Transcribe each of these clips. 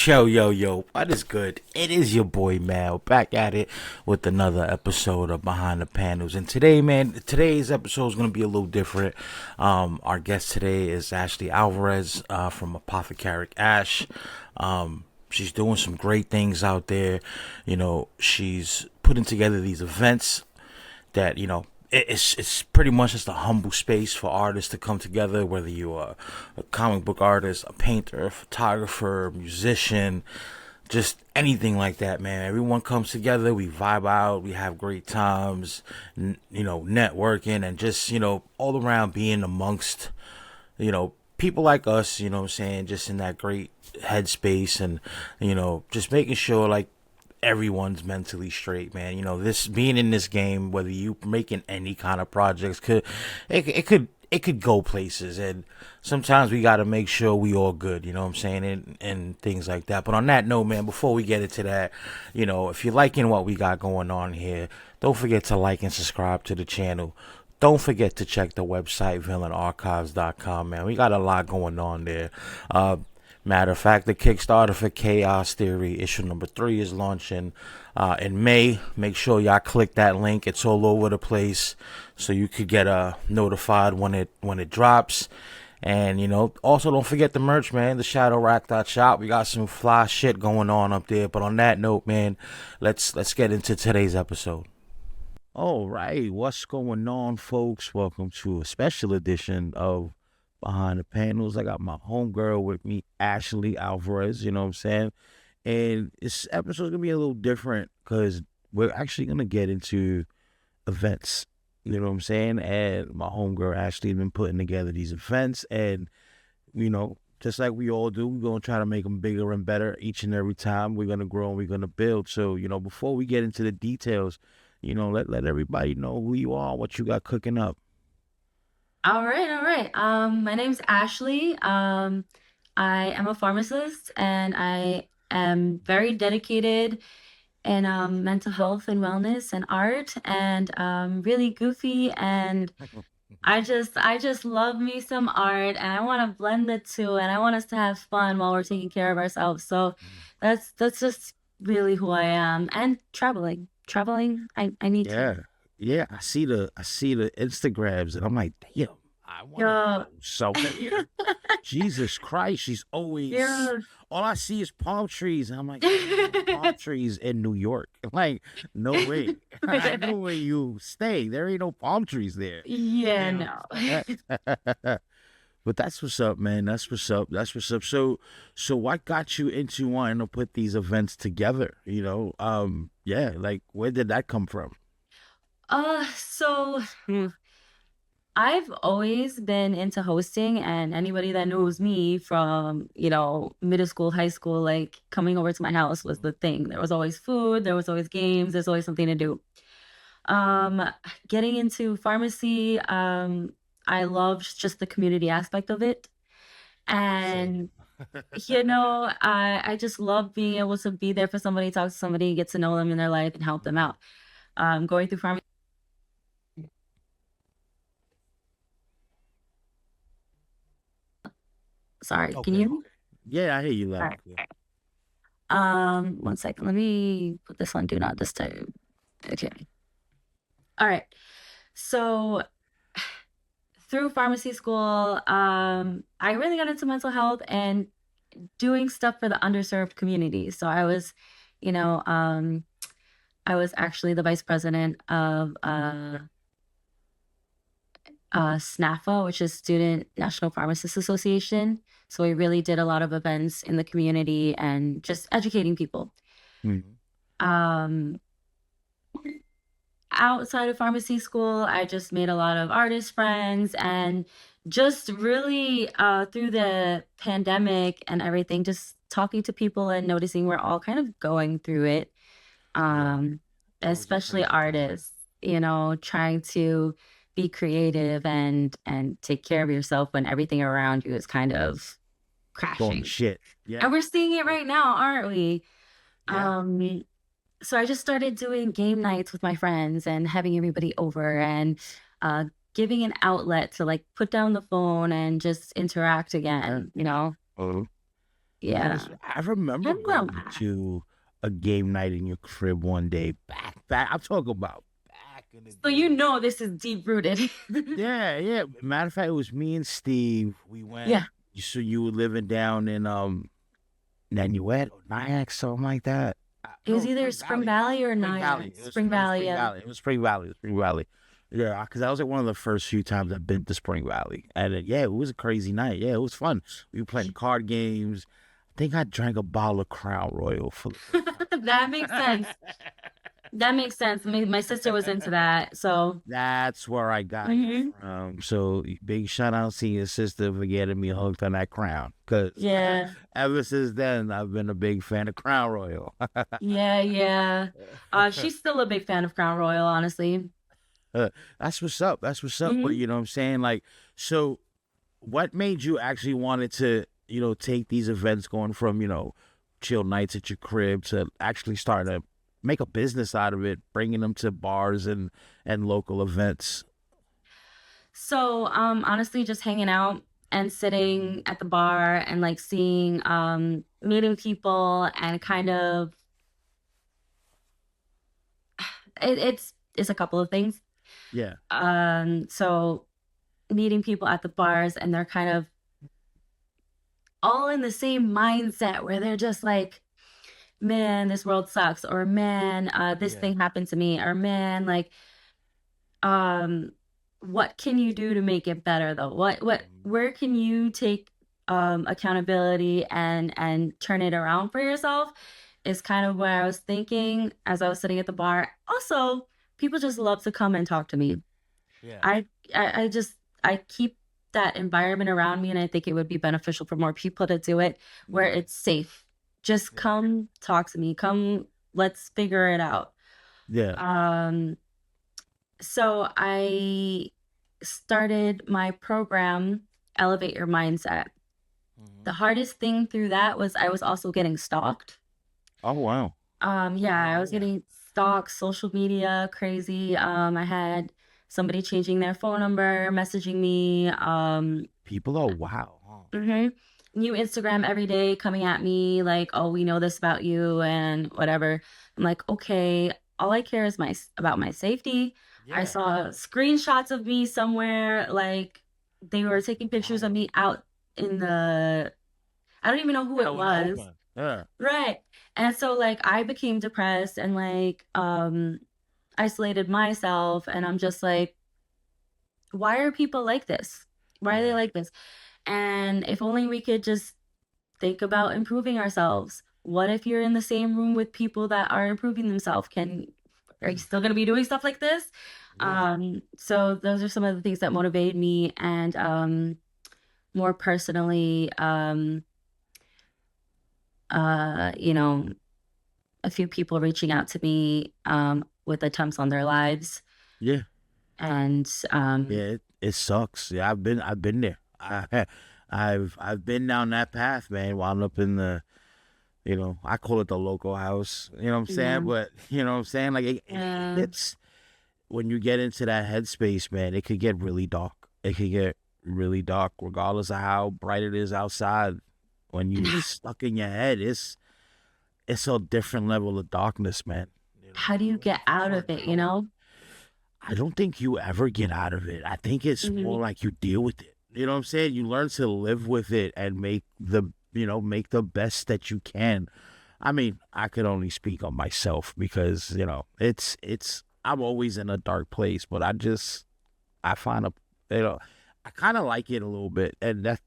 Yo, what is good? It is your boy Mal back at it with another episode of Behind the Panels. And today, man, today's episode is going to be a little different. Our guest today is Ashley Alvarez from Apothic Ash. She's doing some great things out there. She's putting together these events that it's pretty much just a humble space for artists to come together, whether you are a comic book artist, a painter, a photographer, a musician, just anything like that, man. Everyone comes together, we vibe out, we have great times, networking, and just all around being amongst people like us, what I'm saying, just in that great headspace, and just making sure like everyone's mentally straight, man. This being in this game, whether you making any kind of projects, it could go places, and sometimes we got to make sure we all good, what I'm saying, and things like that. But on that note, man, before we get into that, if you're liking what we got going on here, don't forget to like and subscribe to the channel. Don't forget to check the website villainarchives.com, man. We got a lot going on there. Matter of fact, the Kickstarter for Chaos Theory issue number 3 is launching in May. Make sure y'all click that link. It's all over the place, so you could get notified when it drops. And also don't forget the merch, man. The ShadowRack.shop. We got some fly shit going on up there. But on that note, man, let's get into today's episode. All right, what's going on, folks? Welcome to a special edition of Behind the Panels. I got my homegirl with me, Ashley Alvarez, you know what I'm saying? And this episode's gonna be a little different because we're actually gonna get into events, you know what I'm saying? And my homegirl Ashley has been putting together these events, and just like we all do, we're gonna try to make them bigger and better each and every time. We're gonna grow and we're gonna build. So, before we get into the details, let everybody know who you are, what you got cooking up. All right. My name's Ashley. I am a pharmacist and I am very dedicated in mental health and wellness and art and really goofy, and I just love me some art, and I want to blend the two, and I want us to have fun while we're taking care of ourselves. So that's just really who I am. And traveling, I need to. Yeah, yeah. I see the Instagrams, and I'm like, damn, I want to Yeah. go somewhere. Jesus Christ, she's always Yeah. all I see is palm trees, and I'm like, there ain't no palm trees in New York. Like, no way. I know where you stay. There ain't no palm trees there. Yeah, You no. know. But that's what's up, man. That's what's up. That's what's up. So what got you into wanting to put these events together? Yeah, like where did that come from? So I've always been into hosting, and anybody that knows me from, middle school, high school, like coming over to my house was the thing. There was always food, there was always games, there's always something to do. Um, Getting into pharmacy, I loved just the community aspect of it. Same. And I just love being able to be there for somebody, talk to somebody, get to know them in their life and help them out. Going through pharmacy. Sorry, can you Okay. hear me? Yeah, I hear you All loud right. and clear. One second. Let me put this on do not disturb. Okay. All right. So through pharmacy school, I really got into mental health and doing stuff for the underserved community. So you know, um, I was actually the vice president of SNAFA, which is Student National Pharmacists Association. So we really did a lot of events in the community and just educating people. Mhm. Um, Outside of pharmacy school, I just made a lot of artist friends, and just really through the pandemic and everything, just talking to people and noticing we're all kind of going through it. Yeah, Um, it was a Especially crazy time. artists, trying to be creative and take care of yourself when everything around you is kind of Going to crashing. shit. Yeah, And we're seeing it yeah, right now, aren't we? yeah. Um, so I just started doing game nights with my friends and having everybody over, and uh, giving an outlet to like put down the phone and just interact again. Uh, Yeah. I remember I'm grown. going to a game night in your crib one day. Back. I'm talking about back in the So you day. know this is deep rooted. Yeah, yeah. Matter of fact, it was me and Steve. We went. Yeah. So you were living down in Nanuet or Nyack, something like that. It was No, either Spring Spring Valley. Valley or Spring Valley. Nyack. Spring It was Valley, Spring yeah. Valley. It was Spring Valley. It was Spring Valley. Yeah, because that was like one of the first few times I've been to Spring Valley, and yeah, it was a crazy night. Yeah, it was fun. We were playing card games. I think I drank a bottle of Crown Royal for the first That makes sense. That makes sense. My sister was into that. So, That's where I got it hmm from. So big shout out to your sister for getting me hooked on that Crown. Cause yeah. ever since then I've been a big fan of Crown Royal. Yeah, yeah. She's still a big fan of Crown Royal, honestly. That's what's up. That's what's up. But hmm you know what I'm saying? Like, so what made you actually wanted to, take these events going from, chill nights at your crib to actually starting to make a business out of it, bringing them to bars and local events? So, honestly, just hanging out and sitting at the bar and like seeing, meeting people and kind of, it's a couple of things. Yeah. So meeting people at the bars and they're kind of all in the same mindset where they're just like, man, this world sucks, or man, this Yeah. thing happened to me, or man, like, um, what can you do to make it better though? Where can you take accountability and turn it around for yourself is kind of what I was thinking as I was sitting at the bar. Also, people just love to come and talk to me. Yeah. I I just I keep that environment around me, and I think it would be beneficial for more people to do it where Yeah. it's safe. Just Yeah. come talk to me. Come, let's figure it out. Yeah. Um, so I started my program, Elevate Your Mindset. Mhm. The hardest thing through that was I was also getting stalked. Oh wow. Yeah, I was Yeah. getting stalked, social media, crazy. I had somebody changing their phone number, messaging me, People are wow. Huh? hmm new Instagram every day coming at me like, "Oh, we know this about you," and whatever. I'm like, "Okay, all I care is about my safety." I Yeah. saw screenshots of me somewhere, like they were taking pictures of Wild. me out in the I don't even know who it Out in the was. open. Yeah. Right. And so like I became depressed and like isolated myself and I'm just like, why are people like this? Why are they Yeah. like this? And if only we could just think about improving ourselves. What if you're in the same room with people that are improving themselves? Are you still gonna be doing stuff like this? Yeah. So those are some of the things that motivated me and more personally, you know, a few people reaching out to me with attempts on their lives. Yeah. And Yeah. It sucks. Yeah. I've been there. I've been down that path, man. Wound up in the, I call it the local house. You know what I'm saying? yeah, But you know what I'm saying? Like yeah, it's when you get into that headspace, man, it could get really dark. It could get really dark, regardless of how bright it is outside. When you stuck in your head, it's a different level of darkness, man. how do you get out of it, you know? I don't think you ever get out of it. I think it's more hmm like you deal with it. You know what I'm saying? You learn to live with it and make the best that you can. I mean, I could only speak on myself because, I'm always in a dark place, but I find I kind of like it a little bit. And that,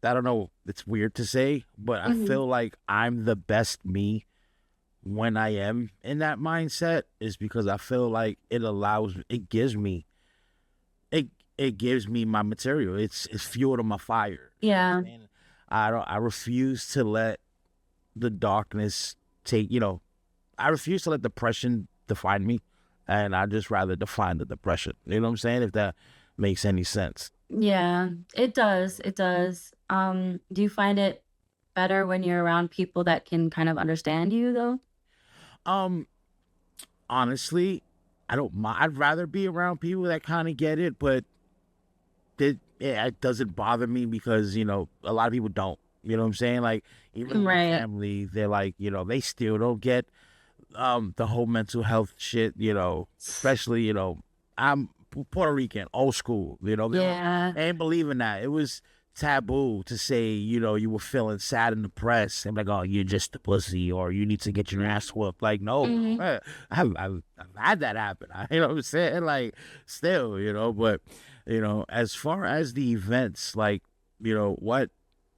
I don't know, it's weird to say, but I hmm feel like I'm the best me when I am in that mindset is because I feel like it it gives me my material. It's fuel to my fire. You know what Yeah. I'm saying? I refuse to let the darkness take, I refuse to let depression define me, and I just rather define the depression. You know what I'm saying? If that makes any sense. Yeah, it does. It does. Do you find it better when you're around people that can kind of understand you though? Um, Honestly, I don't mind. I'd rather be around people that kind of get it, but it doesn't bother me because a lot of people don't. You know what I'm saying? Like even in my Right. family, they're like, they still don't get the whole mental health shit, especially, I'm Puerto Rican, old school, Yeah. they ain't believe in that. It was taboo to say, you were feeling sad and depressed and like, oh, you're just a pussy or you need to get your ass whooped. Like, no, Hmm. I've had that happen. You know what I'm saying? Like, still, but, as far as the events, like, what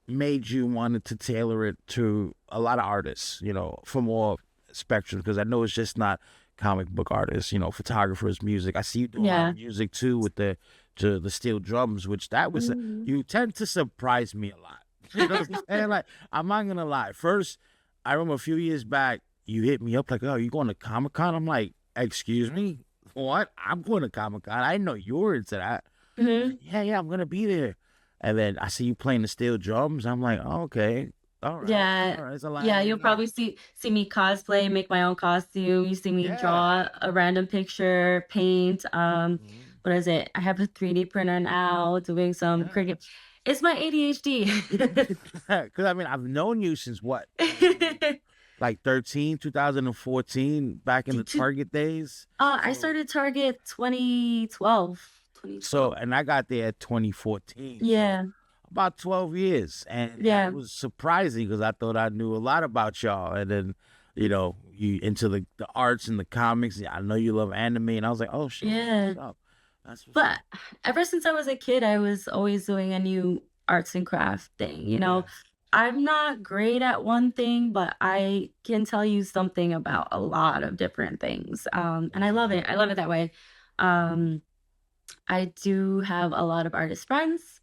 made you wanted to tailor it to a lot of artists, from all spectrums? Because I know it's just not comic book artists, photographers, music. I see you do a lot of Yeah. music too with the steel drums, which that was Hmm. you tend to surprise me a lot. You know what I'm saying? Like I'm not gonna lie. First, I remember a few years back, you hit me up like, "Oh, you going to Comic Con?" I'm like, "Excuse me, what? I'm going to Comic Con. I didn't know you were into that." Hmm. Yeah, I'm gonna be there. And then I see you playing the steel drums. I'm like, oh, okay, Yeah. all right. It's a lot Yeah, going you'll on. probably see me cosplay, make my own costume. You see me Yeah. draw a random picture, paint. Mhm. What is it? I have a 3D printer now, doing some Yeah. cricket. It's my ADHD. Because I mean, I've known you since what? Like 13, 2014, back in the To- Target days. I So, started Target 2012. so, 2012. and I got there at 2014. So Yeah. about 12 years. And that Yeah. was surprising because I thought I knew a lot about y'all. And then, you into the arts and the comics. I know you love anime. And I was like, oh, shit, that's Yeah. what's up. That's what's But up. ever since I was a kid, I was always doing a new arts and craft thing. Yeah. I'm not great at one thing, but I can tell you something about a lot of different things. And I That's what's love it. up. I love it that way. Um, I do have a lot of artist friends.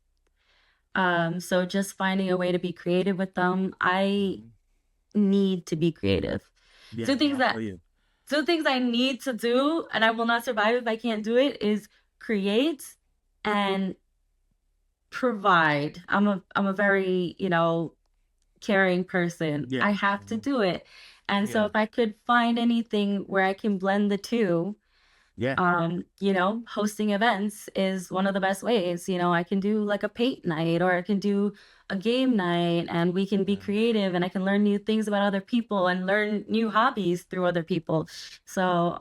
So just finding a way to be creative with them. I Mhm. need to be creative. Yeah, Two no, things I feel that you. two things I need to do, and I will not survive if I can't do it, is create and provide. I'm a very, caring person. Yeah. I have to Mhm. do it. And so Yeah. if I could find anything where I can blend the two, Yeah. hosting events is one of the best ways. I can do like a paint night or I can do a game night and we can be Yeah. creative and I can learn new things about other people and learn new hobbies through other people. So,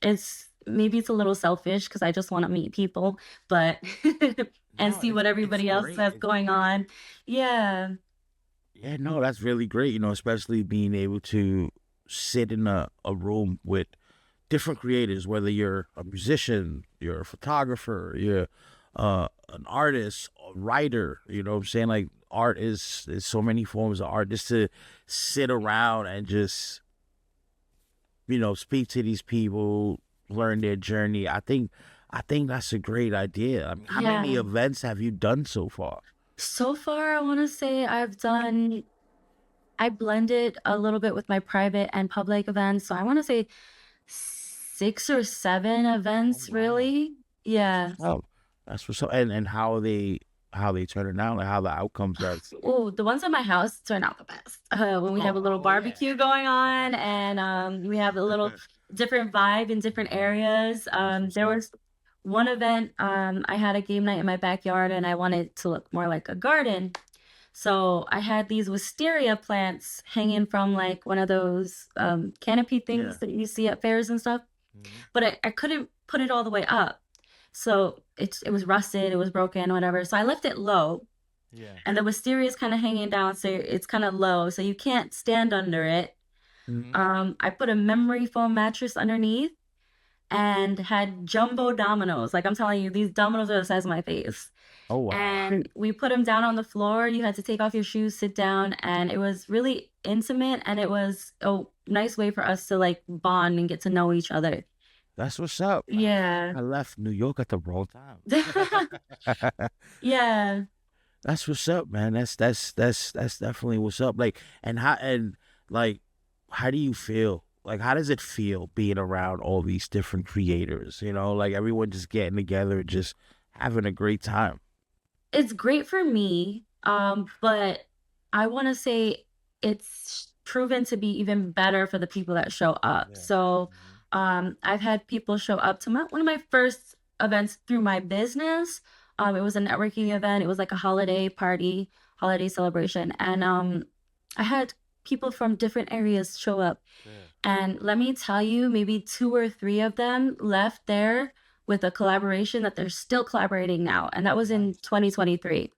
it's a little selfish because I just want to meet people, but and No, see what it's everybody else great. has going on. Yeah. Yeah, no, that's really great, especially being able to sit in a room with different creators, whether you're a musician, you're a photographer, you're an artist, a writer, you know what I'm saying? Like art is so many forms of art. Just to sit around and just, speak to these people, learn their journey. I think that's a great idea. I mean, how many Yeah. events have you done so far? So far, I want to say I blended a little bit with my private and public events. So I want to say 6 or 7 Oh events, wow. really. That's Yeah. what's up. That's what's up. And how they turn it out, like how the outcomes are. Oh, the ones at my house turn out the best. When we have a little Oh yeah. barbecue going on and we have a little different vibe in different Mhm. areas. That's what's There up. was one event, I had a game night in my backyard and I wanted it to look more like a garden. So I had these wisteria plants hanging from like one of those canopy Yeah. things that you see at fairs and stuff. Mhm. But I couldn't put it all the way up. So it was rusted, it was broken, whatever. So I left it low Yeah. and the wisteria is kind of hanging down, so it's kind of low, so you can't stand under it. Mhm. I put a memory foam mattress underneath and had jumbo dominoes. Like I'm telling you, these dominoes are the size of my face. Oh wow. And we put them down on the floor. You had to take off your shoes, sit down, and it was really intimate and it was a nice way for us to like bond and get to know each other. That's what's up. Yeah. I left New York at the wrong time. Yeah. That's what's up, man. That's definitely what's up. Like like how do you feel? Like how does it feel being around all these different creators? Like everyone just getting together, just having a great time. It's great for me, but I want to say it's proven to be even better for the people that show up. Yeah. So, Mhm. I've had people show up to one of my first events through my business. It was a networking event. It was like a holiday party. holiday celebration. And I had people from different areas show up. Yeah. And let me tell you, maybe two or three of them left there with a collaboration that they're still collaborating now. And that was in Nice. 2023.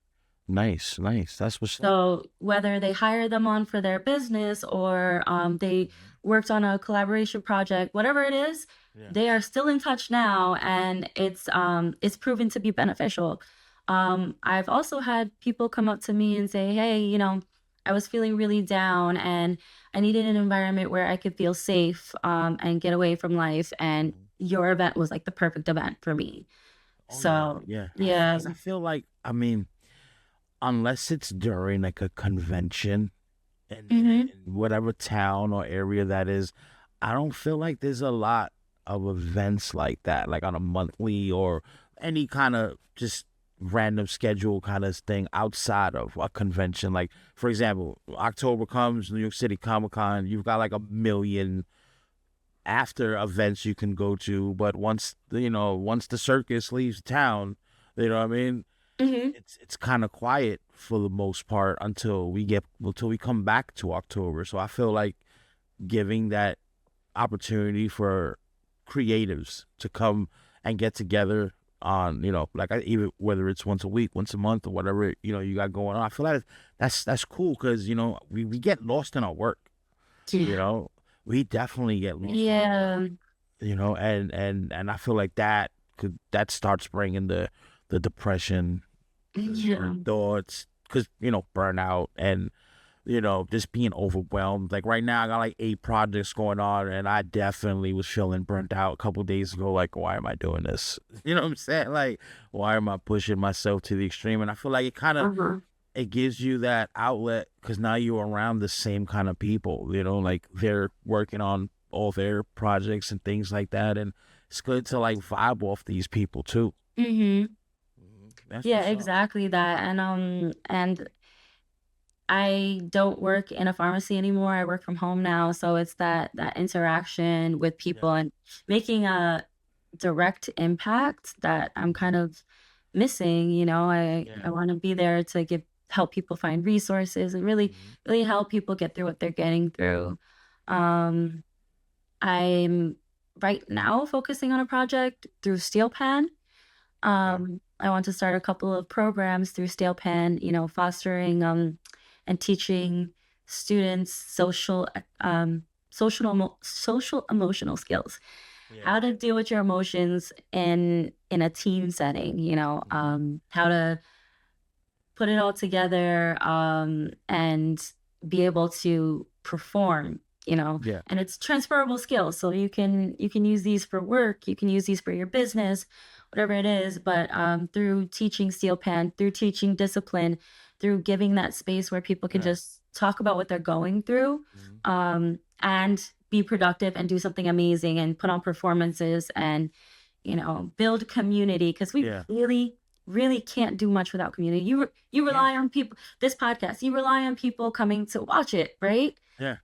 Nice, nice. That's what's up. So whether they hire them on for their business or they Mhm. worked on a collaboration project, whatever it is, Yeah. they are still in touch now, and it's proven to be beneficial. I've also had people come up to me and say, "Hey, I was feeling really down, and I needed an environment where I could feel safe and get away from life, and Mhm. your event was like the perfect event for me." Oh yeah, So yeah. yeah. Because I feel like, I mean, unless it's during like a convention Hmm. in whatever town or area that is, I don't feel like there's a lot of events like that, like on a monthly or any kind of just random schedule kind of thing outside of a convention. Like, for example, October comes, New York City Comic Con, you've got like a million after events you can go to, but once the circus leaves town, you know what I mean, Hmm. it's kind of quiet for the most part until we come back to October. So I feel like giving that opportunity for creatives to come and get together on, like, even whether it's once a week, once a month, or whatever, you got going on. I feel like that's cool because we get lost in our work. you Yeah. know we definitely get lost in our work. Yeah. And I feel like that starts bringing the depression, the Yeah. thoughts, because burnout, and just being overwhelmed. Like right now I got like 8 projects going on, and I definitely was feeling burnt out a couple days ago. Like, why am I doing this? You know what I'm saying? Like, why am I pushing myself to the extreme? And I feel like Uh-huh. it gives you that outlet because now you're around the same kind of people, like they're working on all their projects and things like that. And it's good to like vibe off these people too. Mhm. That's Yeah, what's up. exactly that. And I don't work in a pharmacy anymore. I work from home now, so it's that interaction with people Yeah. and making a direct impact that I'm kind of missing. I Yeah. want to be there to give help people find resources and really Hmm. really help people get through what they're getting through. Um, I'm right now focusing on a project through SteelPan. Okay. I want to start a couple of programs through SteelPan, fostering and teaching students social emotional skills, Yeah. how to deal with your emotions in a team setting, Hmm. how to put it all together and be able to perform, Yeah. and it's transferable skills, so you can use these for work, you can use these for your business, whatever it is, but through teaching steel pan, through teaching discipline, through giving that space where people can Yeah. just talk about what they're going through, Hmm. and be productive and do something amazing and put on performances and build community, because we Yeah. really, really can't do much without community. You Yeah. rely on people. This podcast, you rely on people coming to watch it, right? Yeah.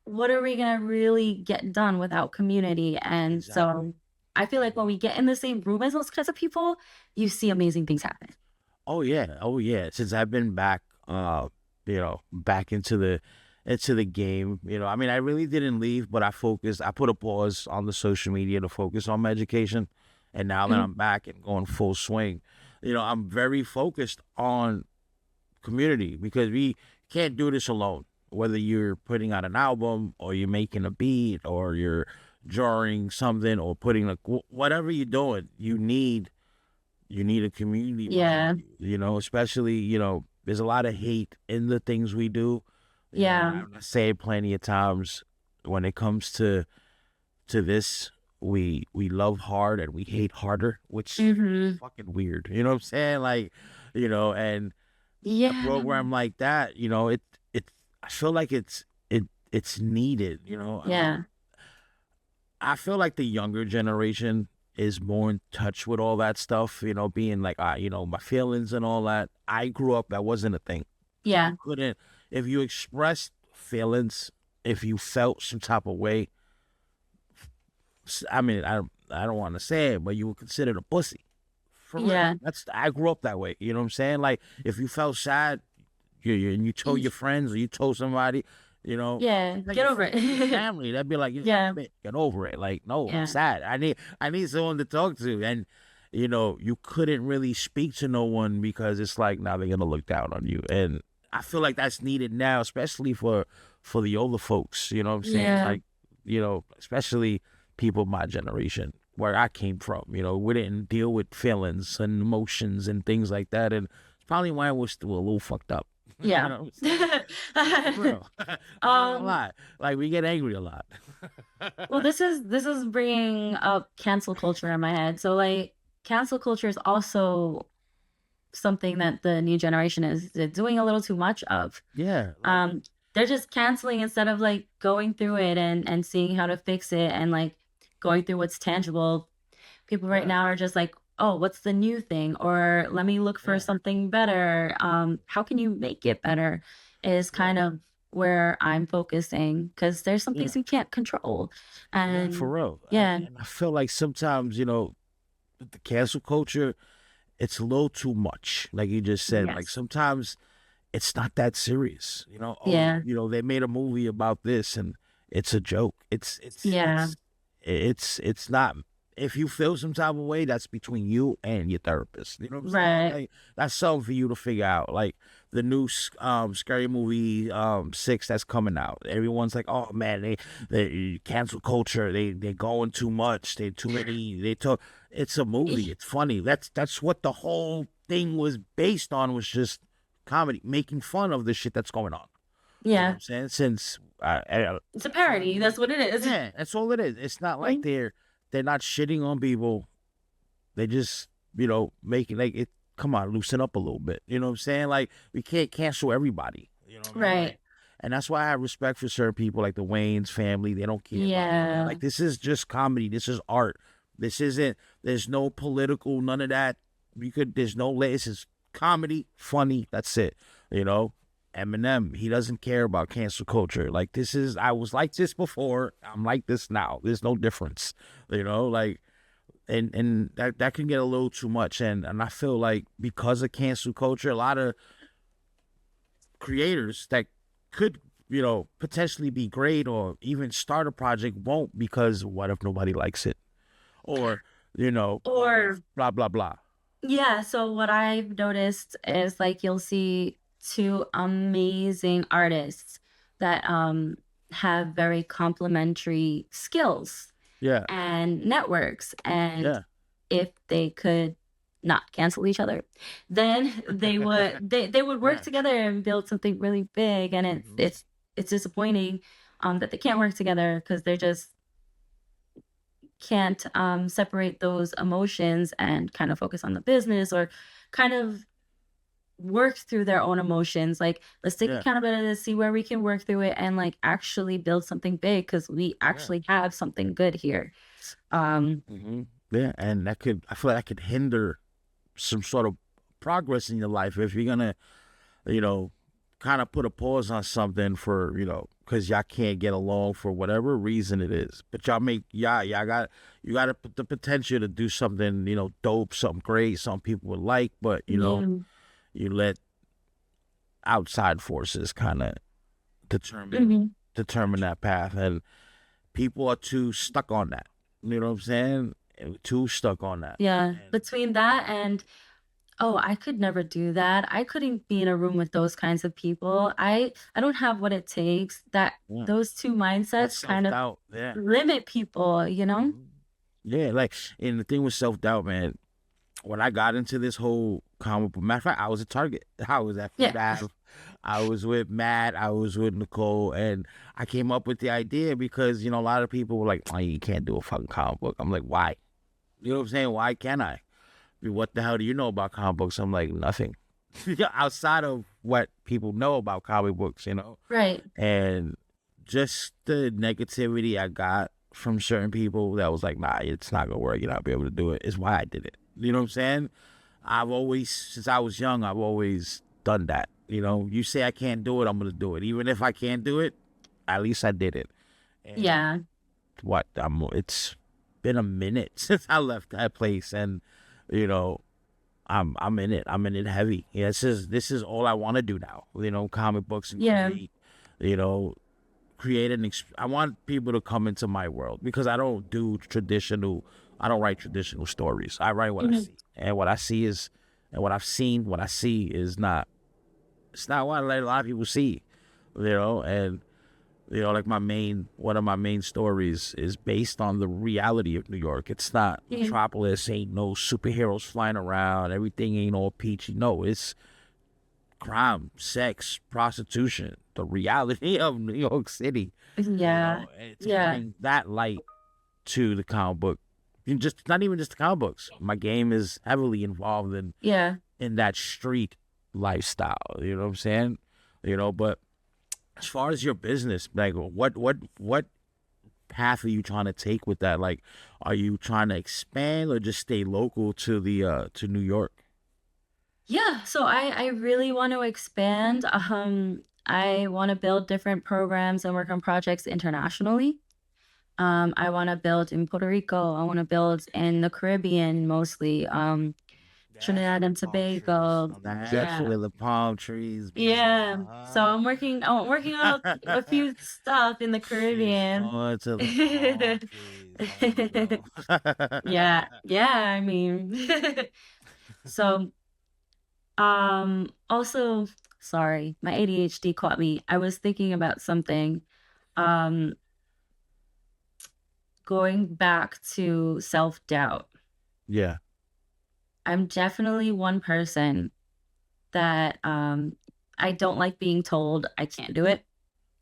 What are we gonna really get done without community? And Exactly. so, I feel like when we get in the same room as those kinds of people, you see amazing things happen. Oh yeah, oh yeah. Since I've been back, back into the game. I mean, I really didn't leave, but I focused. I put a pause on the social media to focus on my education, and now that Mhm. I'm back and going full swing, I'm very focused on community because we can't do this alone. Whether you're putting out an album or you're making a beat or you're drawing something or putting whatever you're doing, you need a community behind Yeah, you, especially, there's a lot of hate in the things we do. And yeah, I've said plenty of times when it comes to this, we love hard and we hate harder, which is hmm, fucking weird. You know what I'm saying? Like, and a yeah, program like that, it I feel like it's needed, yeah, I feel like the younger generation is more in touch with all that stuff, being like, my feelings and all that. I grew up, that wasn't a thing. You yeah, couldn't, if you expressed feelings, if you felt some type of way, I mean, I don't want to say it, but you were considered a pussy. For real. yeah, I grew up that way. You know what I'm saying? Like, if you felt sad, you told your friends or you told somebody, Yeah, like get over your it. family, they'd be like, Yeah, get over it. Like, no, I'm yeah, sad. I need someone to talk to. And you couldn't really speak to no one because it's like now they're gonna look down on you. And I feel like that's needed now, especially for the older folks. You know what I'm saying? yeah, Like, especially people my generation where I came from. We didn't deal with feelings and emotions and things like that, and it's probably why we're still a little fucked up. You yeah. know what I'm saying? For real. I'm not gonna Um, lie. Like we get angry a lot. well, this is bringing up cancel culture in my head. So like, cancel culture is also something that the new generation is doing a little too much of. Yeah, like Um, they're just canceling instead of like going through it and seeing how to fix it and like going through what's tangible. People right yeah, now are just like, oh, what's the new thing? Or let me look for yeah, something better. How can you make it better? Is yeah, kind of where I'm focusing because there's some yeah, things we can't control. yeah, for And real. And, yeah, and I feel like sometimes, with the cancel culture, it's a little too much. Like you just said, like yes. sometimes it's not that serious. Oh, Yeah. they made a movie about this and it's a joke. Yeah. It's not. If you feel some type of way, that's between you and your therapist. You know what I'm saying? Right. Like that's something for you to figure out. Like the new scary movie 6 that's coming out. Everyone's like, oh man, they cancel culture. They're going too much. They too many. They talk. It's a movie. It's funny. That's what the whole thing was based on. Was just comedy, making fun of the shit that's going on. You know what Yeah. I'm saying? Since It's a parody. That's what it is. yeah, that's all it is. It's not like they're not shitting on people. They just making like it. Come on, loosen up a little bit. You know what I'm saying? Like we can't cancel everybody. You know what I mean? Right. Like, and that's why I have respect for certain people like the Wayne's family. They don't care about none of that. Yeah. Like this is just comedy. This is art. This isn't. There's no political. None of that. There's no. This is comedy, funny. That's it. You know. Eminem, he doesn't care about cancel culture. Like this is, I was like this before. I'm like this now. There's no difference. Like and that can get a little too much. And I feel like because of cancel culture, a lot of creators that could potentially be great or even start a project won't because what if nobody likes it or what Or if blah blah blah. yeah, so what I've noticed is like you'll see two amazing artists that have very complementary skills Yeah, and networks. And yeah, if they could not cancel each other, then they would work yeah. together and build something really big. And it's Hmm. it's it's disappointing that they can't work together because they're just can't separate those emotions and kind of focus on the business or kind of work through their own emotions. Like, let's take Yeah, accountability to see where we can work through it and like actually build something big because we yeah. actually have something good here. Um, Hmm. Yeah, and I feel like that could hinder some sort of progress in your life if you're gonna, you know, kind of put a pause on something for, because y'all can't get along for whatever reason it is. But y'all got the potential to do something, dope, something great, something people would like. But yeah. you let outside forces kind of determine Mhm. determine that path, and people are too stuck on that. You know what I'm saying? Too stuck on that. Yeah. And Between that and oh, I could never do that. I couldn't be in a room with those kinds of people. I don't have what it takes. That yeah, those two that mindsets self kind of doubt. Yeah. limit people, you know? Mhm. Yeah, like, and the thing with self doubt, man. When I got into this whole comic book, matter of fact, I was at Target. I was at Yeah. Food Ave. I was with Matt. I was with Nicole, and I came up with the idea because a lot of people were like, "Oh, you can't do a fucking comic book." I'm like, "Why?" You know what I'm saying? Why can't I? What the hell do you know about comic books? I'm like, nothing. Outside of what people know about comic books. Right. And just the negativity I got from certain people that was like, nah, it's not gonna work. You're not be able to do it. Is why I did it. You know what I'm saying? I've always, since I was young, I've always done that. You say I can't do it, I'm gonna do it. Even if I can't do it, at least I did it. And Yeah. it's been a minute since I left that place, and you know, I'm in it. I'm in it heavy. Yeah, this is all I want to do now. Comic books and Yeah. create. You know, create I want people to come into my world because I don't do traditional. I don't write traditional stories. I write what I Mhm. see, and what I see is, and what I've seen. What I see is not. It's not what a lot of people see. And like one of my main stories is based on the reality of New York. It's not Mhm. Metropolis. Ain't no superheroes flying around. Everything ain't all peachy. No, it's crime, sex, prostitution, the reality of New York City. Yeah. And to Yeah. bring that light to the comic book, just not even just the comic books. My game is heavily involved Yeah. in that street lifestyle. You know what I'm saying? But as far as your business, like what path are you trying to take with that? Like, are you trying to expand or just stay local to the to New York? Yeah, so I really want to expand. I want to build different programs and work on projects internationally. I want to build in Puerto Rico. I want to build in the Caribbean mostly. That's where Trinidad the and palm trees. Tobago. That's Yeah. where the palm trees be. Yeah. So I'm working on a few stuff in the She's Caribbean. going to the palm trees. Homegirl. Yeah. Yeah, I mean. So also, sorry, my ADHD caught me. I was thinking about something. Um, Going back to self-doubt. Yeah, I'm definitely one person that I don't like being told I can't do it.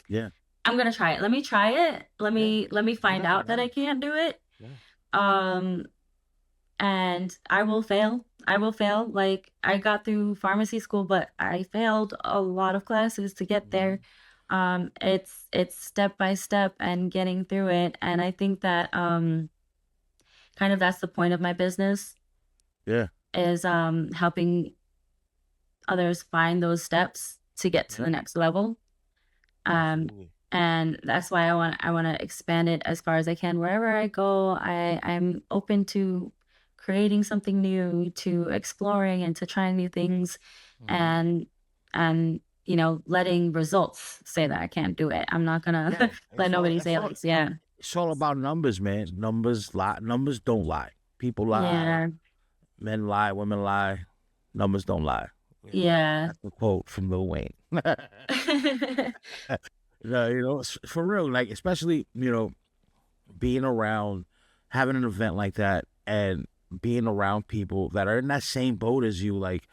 yeah, I'm gonna try it. Let me try it. Let yeah. me let me You find got it, out that man. I can't do it. Yeah. Um, and I will fail. I will fail. Like I got through pharmacy school, but I failed a lot of classes to get there. Hmm. It's step by step and getting through it. And I think that kind of that's the point of my business Yeah, is helping others find those steps to get to yeah, the next level. Um, absolutely. and that's why I want to expand it as far as I can. Wherever I go, I'm open to creating something new, to exploring and to trying new things, Hmm. and letting results say that I can't do it. I'm not gonna Yeah, let nobody say like, yeah, it's all about numbers, man. Numbers lie. Numbers don't lie. People lie. yeah, Men lie. Women lie. Numbers don't lie. yeah, That's a quote from Lil Wayne. No, for real. Like, especially being around, having an event like that, and being around people that are in that same boat as you. Like,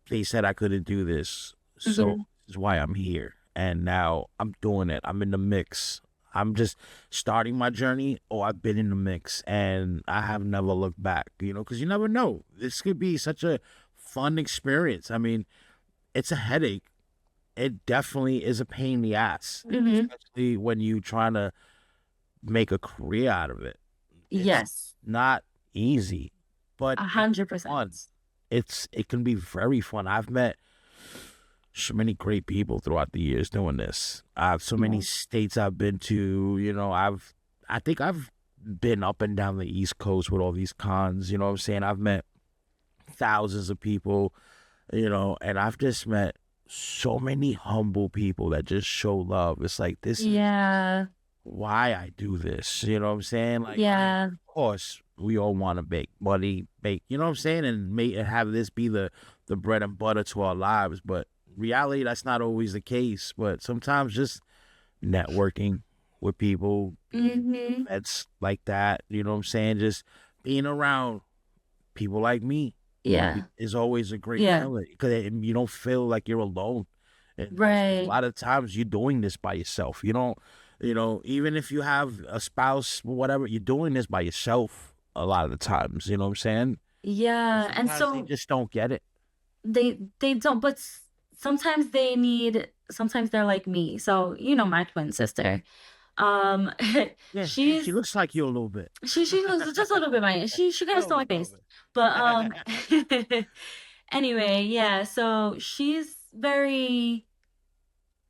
they said I couldn't do this, so Mhm. this is why I'm here, and now I'm doing it. I'm in the mix. I'm just starting my journey. Oh, I've been in the mix, and I have never looked back. Because you never know. This could be such a fun experience. I mean, it's a headache. It definitely is a pain in the ass, Mhm. especially when you trying to make a career out of it. It's Yes, not easy, but a it's hundred fun. percent. It can be very fun. I've met so many great people throughout the years doing this. I have so many Yeah. states I've been to. I think I've been up and down the East Coast with all these cons. You know what I'm saying? I've met thousands of people. And I've just met so many humble people that just show love. It's like, this is Yeah, why I do this. You know what I'm saying? Like, I mean, yeah, of course, we all want to make money, you know what I'm saying, and have this be the bread and butter to our lives. But reality, that's not always the case. But sometimes just networking with people, being mhm, events like that. You know what I'm saying? Just being around people like me yeah, is always a great yeah, feeling because you don't feel like you're alone. And a right. lot of times you're doing this by yourself. You don't, even if you have a spouse, whatever, you're doing this by yourself a lot of the times. You know what I'm saying? And Yeah, and sometimes they so just don't get it. they don't, but sometimes sometimes they're like me. So, my twin sister. Um, Yeah, she she's looks like you a little bit. she was just a little bit my she A kind of little stole my bit, a little face. But anyway, yeah, so she's very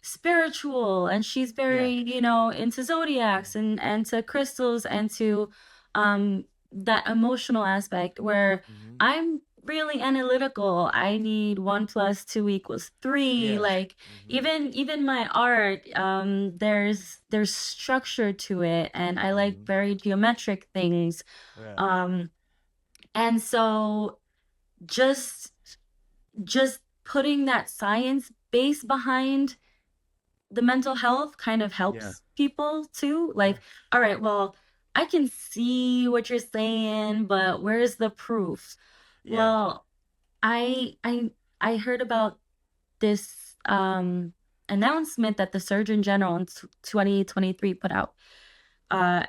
spiritual and she's very, Yeah. into zodiacs and to crystals and to that emotional aspect where Hmm. I'm really analytical. I need 1 + 2 = 3. Yeah. Like Hmm. even my art, there's structure to it, and I like Hmm. very geometric things. Yeah. Um, and so just just putting that science base behind the mental health kind of Yeah. helps people too. Yeah. Like, all right, well, I can see what you're saying, but where's the proof? Yeah. Well, I I I heard about this announcement that the Surgeon General in 2023 put out,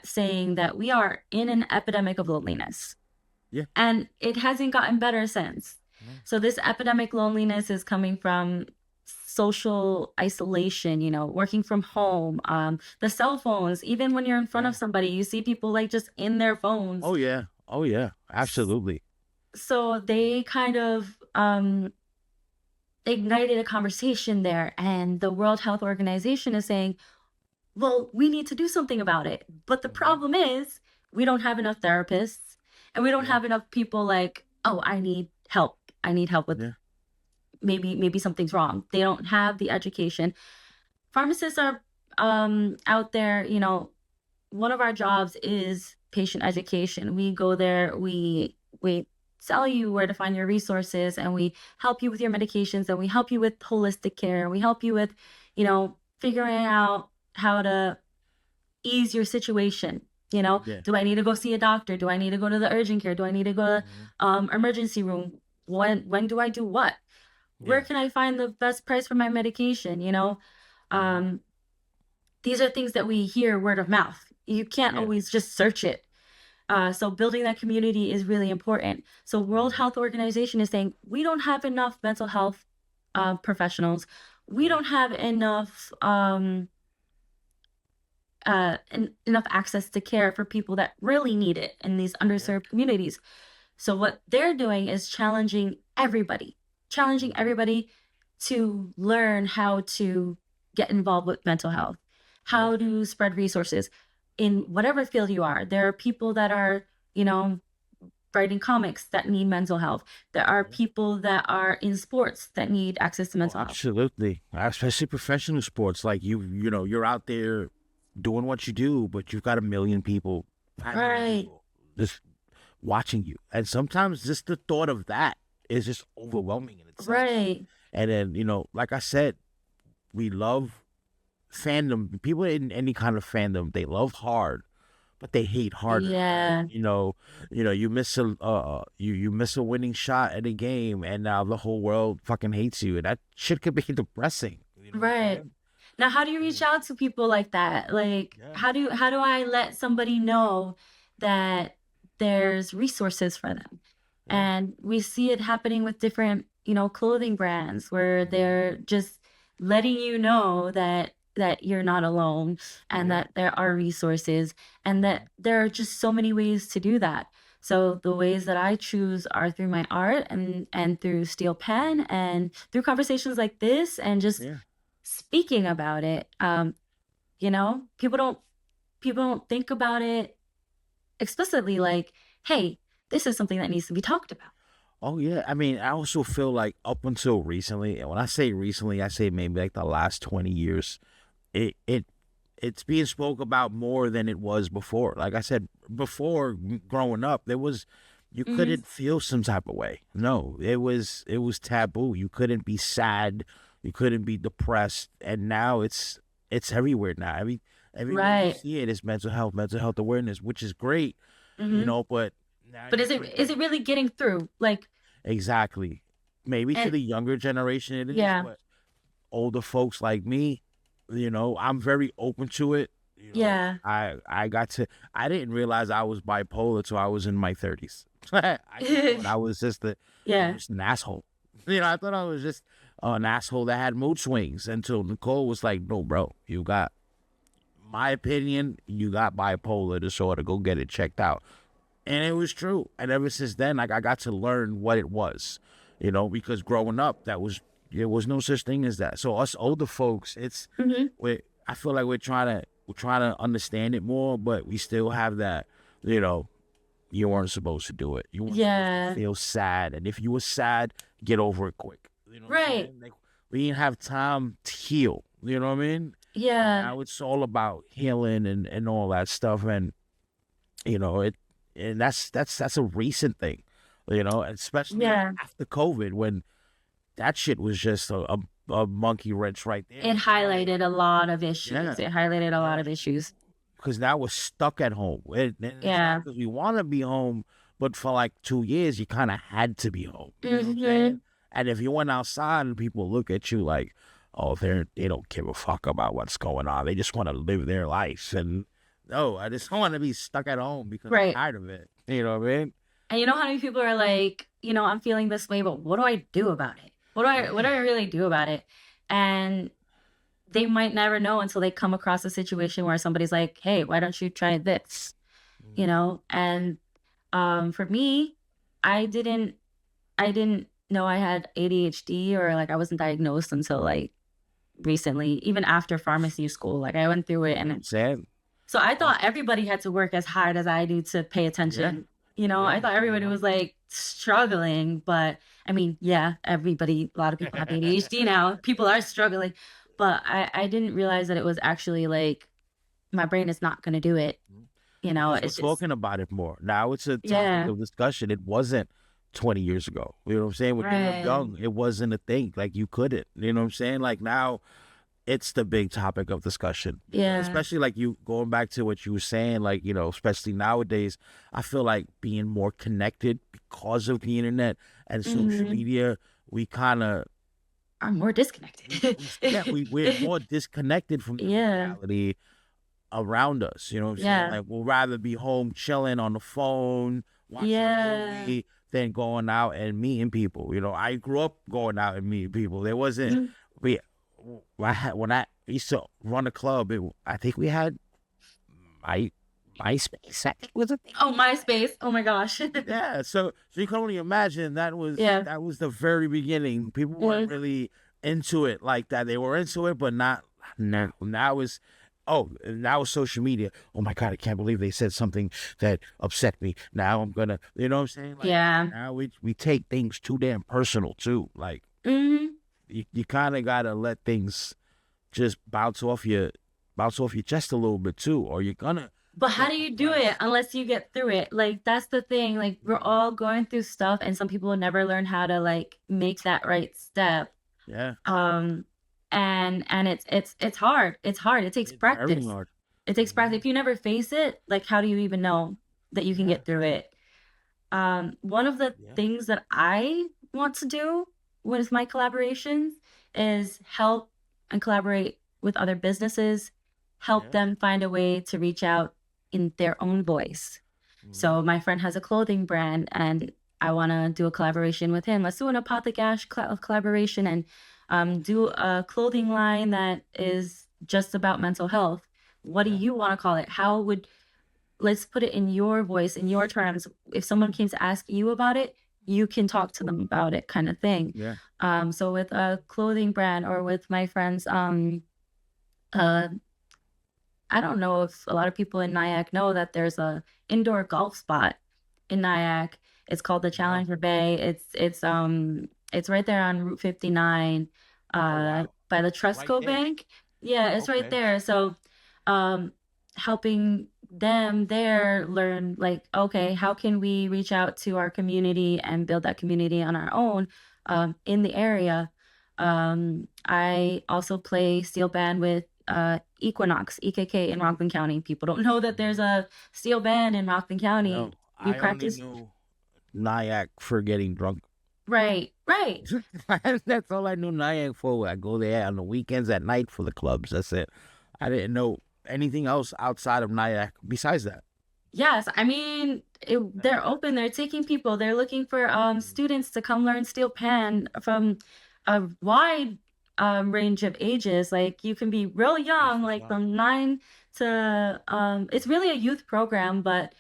saying that we are in an epidemic of loneliness, Yeah. and it hasn't gotten better since. No. So this epidemic loneliness is coming from social isolation, working from home, the cell phones. Even when you're in front Yeah. of somebody, you see people like just in their phones. Oh yeah. Oh yeah. S- Absolutely. So they kind of ignited a conversation there, and the World Health Organization is saying, well, we need to do something about it. But the Hmm. problem is, we don't have enough therapists, and we don't Yeah. have enough people like, oh, I need help. I need help with Yeah. maybe something's wrong. They don't have the education. Pharmacists are out there, one of our jobs is patient education. We go there, we tell you where to find your resources, and we help you with your medications, and we help you with holistic care. We help you with, figuring out how to ease your situation. Yeah. Do I need to go see a doctor? Do I need to go to the urgent care? Do I need to go to Hmm. emergency room? When do I do what? Where Yeah. can I find the best price for my medication? Hmm. Um, these are things that we hear word of mouth. You can't Yeah. always just search it. So building that community is really important. So World Hmm. Health Organization is saying we don't have enough mental health professionals. We Yeah. don't have enough enough access to care for people that really need it in these Yeah. underserved communities. So what they're doing is challenging Hmm. everybody to learn how to get involved with mental health, Yeah. how to spread resources in whatever field you are. There are people that are, you know, writing comics that need mental health. There are Yeah. people that are in sports that need access to Oh, mental health. absolutely. Especially professional sports. Like you know, you're out there doing what you do, but you've got a million people, 5 million Right. people just watching you. And sometimes just the thought of that is just overwhelming in itself. Right. And then, like I said, we love fandom. People in any kind of fandom, they love hard, but they hate harder, right? Yeah. You miss you miss a winning shot at a game, and now the whole world fucking hates you, and that shit could be depressing. You know what I'm Right. saying? Now, how do you reach Mm. out to people like that? Like, Yeah, how do I let somebody know that there's resources for them? yeah, And we see it happening with different, clothing brands where hmm, they're just letting you know that you're not alone, and yeah, that there are resources, and hmm, that there are just so many ways to do that. So the ways that I choose are through my art, and through steel pen, and through conversations like this, and just yeah. speaking about it. People don't think about it explicitly, like, hey, this is something that needs to be talked about. Oh yeah. I mean, I also feel like up until recently, and when I say recently, I say maybe like the last 20 years. It it's being spoke about more than it was before. Like I said before, growing up, there was you Hmm. couldn't feel some type of way. No, it was taboo. You couldn't be sad, you couldn't be depressed, and now it's everywhere now. Everywhere you Right. see it is mental health awareness, which is great, Hmm. but now But you is it see is like it really getting through? Like, exactly. Maybe to and the younger generation it is, yeah, but older folks like me, I'm very open to it. yeah, I didn't realize I was bipolar till I was in my 30s. I just thought I was yeah, just an asshole. I thought I was just an asshole that had mood swings until Nicole was like, "No, bro, you got my opinion. You got bipolar disorder. Go get it checked out." And it was true. And ever since then, like I got to learn what it was, because growing up, there was no such thing as that. So us older folks, hmm, I feel like we're trying to understand it more, but we still have that, you know, you weren't supposed to do it. You weren't supposed to Yeah. feel sad, and if you were sad, get over it quick. You know what I'm Right. saying? Like we didn't have time to heal. You know what I mean? And Yeah. now it's all about healing and all that stuff, and you know it, and that's a recent thing. You know, especially Yeah. after COVID when that shit was just a monkey wrench right there. It Now, highlighted a lot of issues. yeah, It highlighted a lot yeah, of issues. because now we're stuck at home. And it's not Yeah. because we want to be home, but for like 2 years, you kind of had to be home. You know what I'm Hmm. saying? And if you went outside and people look at you like, oh, they don't give a fuck about what's going on. They just want to live their life. And no, I just don't want to be stuck at home because I'm Right. tired of it. You know what I mean? And you know how many people are like, I'm feeling this way, but what do I do about it? What do Yeah. I really do about it? And they might never know until they come across a situation where somebody's like, "Hey, why don't you try this?" Mhm. And for me, I didn't I didn't know I had ADHD, or like I wasn't diagnosed until like recently, even after pharmacy school. Like I went through it, You know what I'm and saying? so I Uh, thought everybody had to work as hard as I do to pay yeah. attention. Yeah. I thought You everybody know? was like struggling, but I mean, yeah, a lot of people have ADHD now. People are struggling, but I didn't realize that it was actually like my brain is not going to do it. Mhm. You know, Because we're it's just, talking about it more. Now it's a topic yeah, of discussion. It wasn't 20 years ago. You know what I'm saying? When you were right. young, it wasn't a thing. Like you couldn't. You know what I'm saying? Like now it's the big topic of discussion. Yeah. Especially like you going back to what you were saying, like, especially nowadays, I feel like being more connected because of the internet and social Hmm. media, we kind of I'm more disconnected. we're more disconnected from the Yeah. reality around us. You know what I'm saying? Yeah. Like we'll rather be home chilling on the phone, watching a Yeah. movie than going out and meeting people. I grew up going out and meeting people. There wasn't we when I used to run a club, I think we had my MySpace. I think was a thing. Oh, MySpace. Oh my gosh. Yeah, so you can only imagine that was Yeah. that was the very beginning. People weren't Yeah. really into it like that. They were into it, but not now. Now it's social media. Oh my God, I can't believe they said something that upset me. Now I'm gonna, you know what I'm saying? Like Yeah. now we take things too damn personal too. Like Hmm. you kind of gotta let things just bounce off your chest a little bit too, or you're gonna But how get do you do it depressed. unless you get through it? Like that's the thing. Like we're Mhm. all going through stuff, and some people will never learn how to like make that right step. Yeah, Um and it's hard. It's hard. It takes it's very practice. hard. It takes practice. Hmm. If you never face it, like how do you even know that you can Yeah, get through it? One of the yeah, things that I want to do with my collaborations is help and collaborate with other businesses, help yeah. them find a way to reach out in their own voice. Hmm. So my friend has a clothing brand, and I want to do a collaboration with him. Let's do an Apothic Ash collaboration, and do a clothing line that is just about mental health. What do Yeah, you want to call it? How would Let's put it in your voice, in your terms. If someone came to ask you about it, you can talk to them about it, kind of thing. yeah, So with a clothing brand, or with my friends, uh, I don't know if a lot of people in Nyack know that there's a indoor golf spot in Nyack. It's called the no. Challenger Bay. It's right there on Route 59, Oh wow, by the right Trustco there. Bank. Yeah, it's right Okay. there. So, um, helping them there learn, like, okay, how can we reach out to our community and build that community on our own, in the area. I also play steel band with Equinox, EKK, in Rockland County. People don't know that there's Mhm. a steel band in Rockland County. No, We I only practice. knew Nyack for getting drunk. Right, right. That's all I knew Nyack for. I go there on the weekends at night for the clubs. That's it. I didn't know anything else outside of Nyack besides that. Yes, I mean, they're open. They're taking people. They're looking for Mhm. students to come learn steel pan from a wide range of ages. Like you can be real That's young, what's like up. from 9 to it's really a youth program, but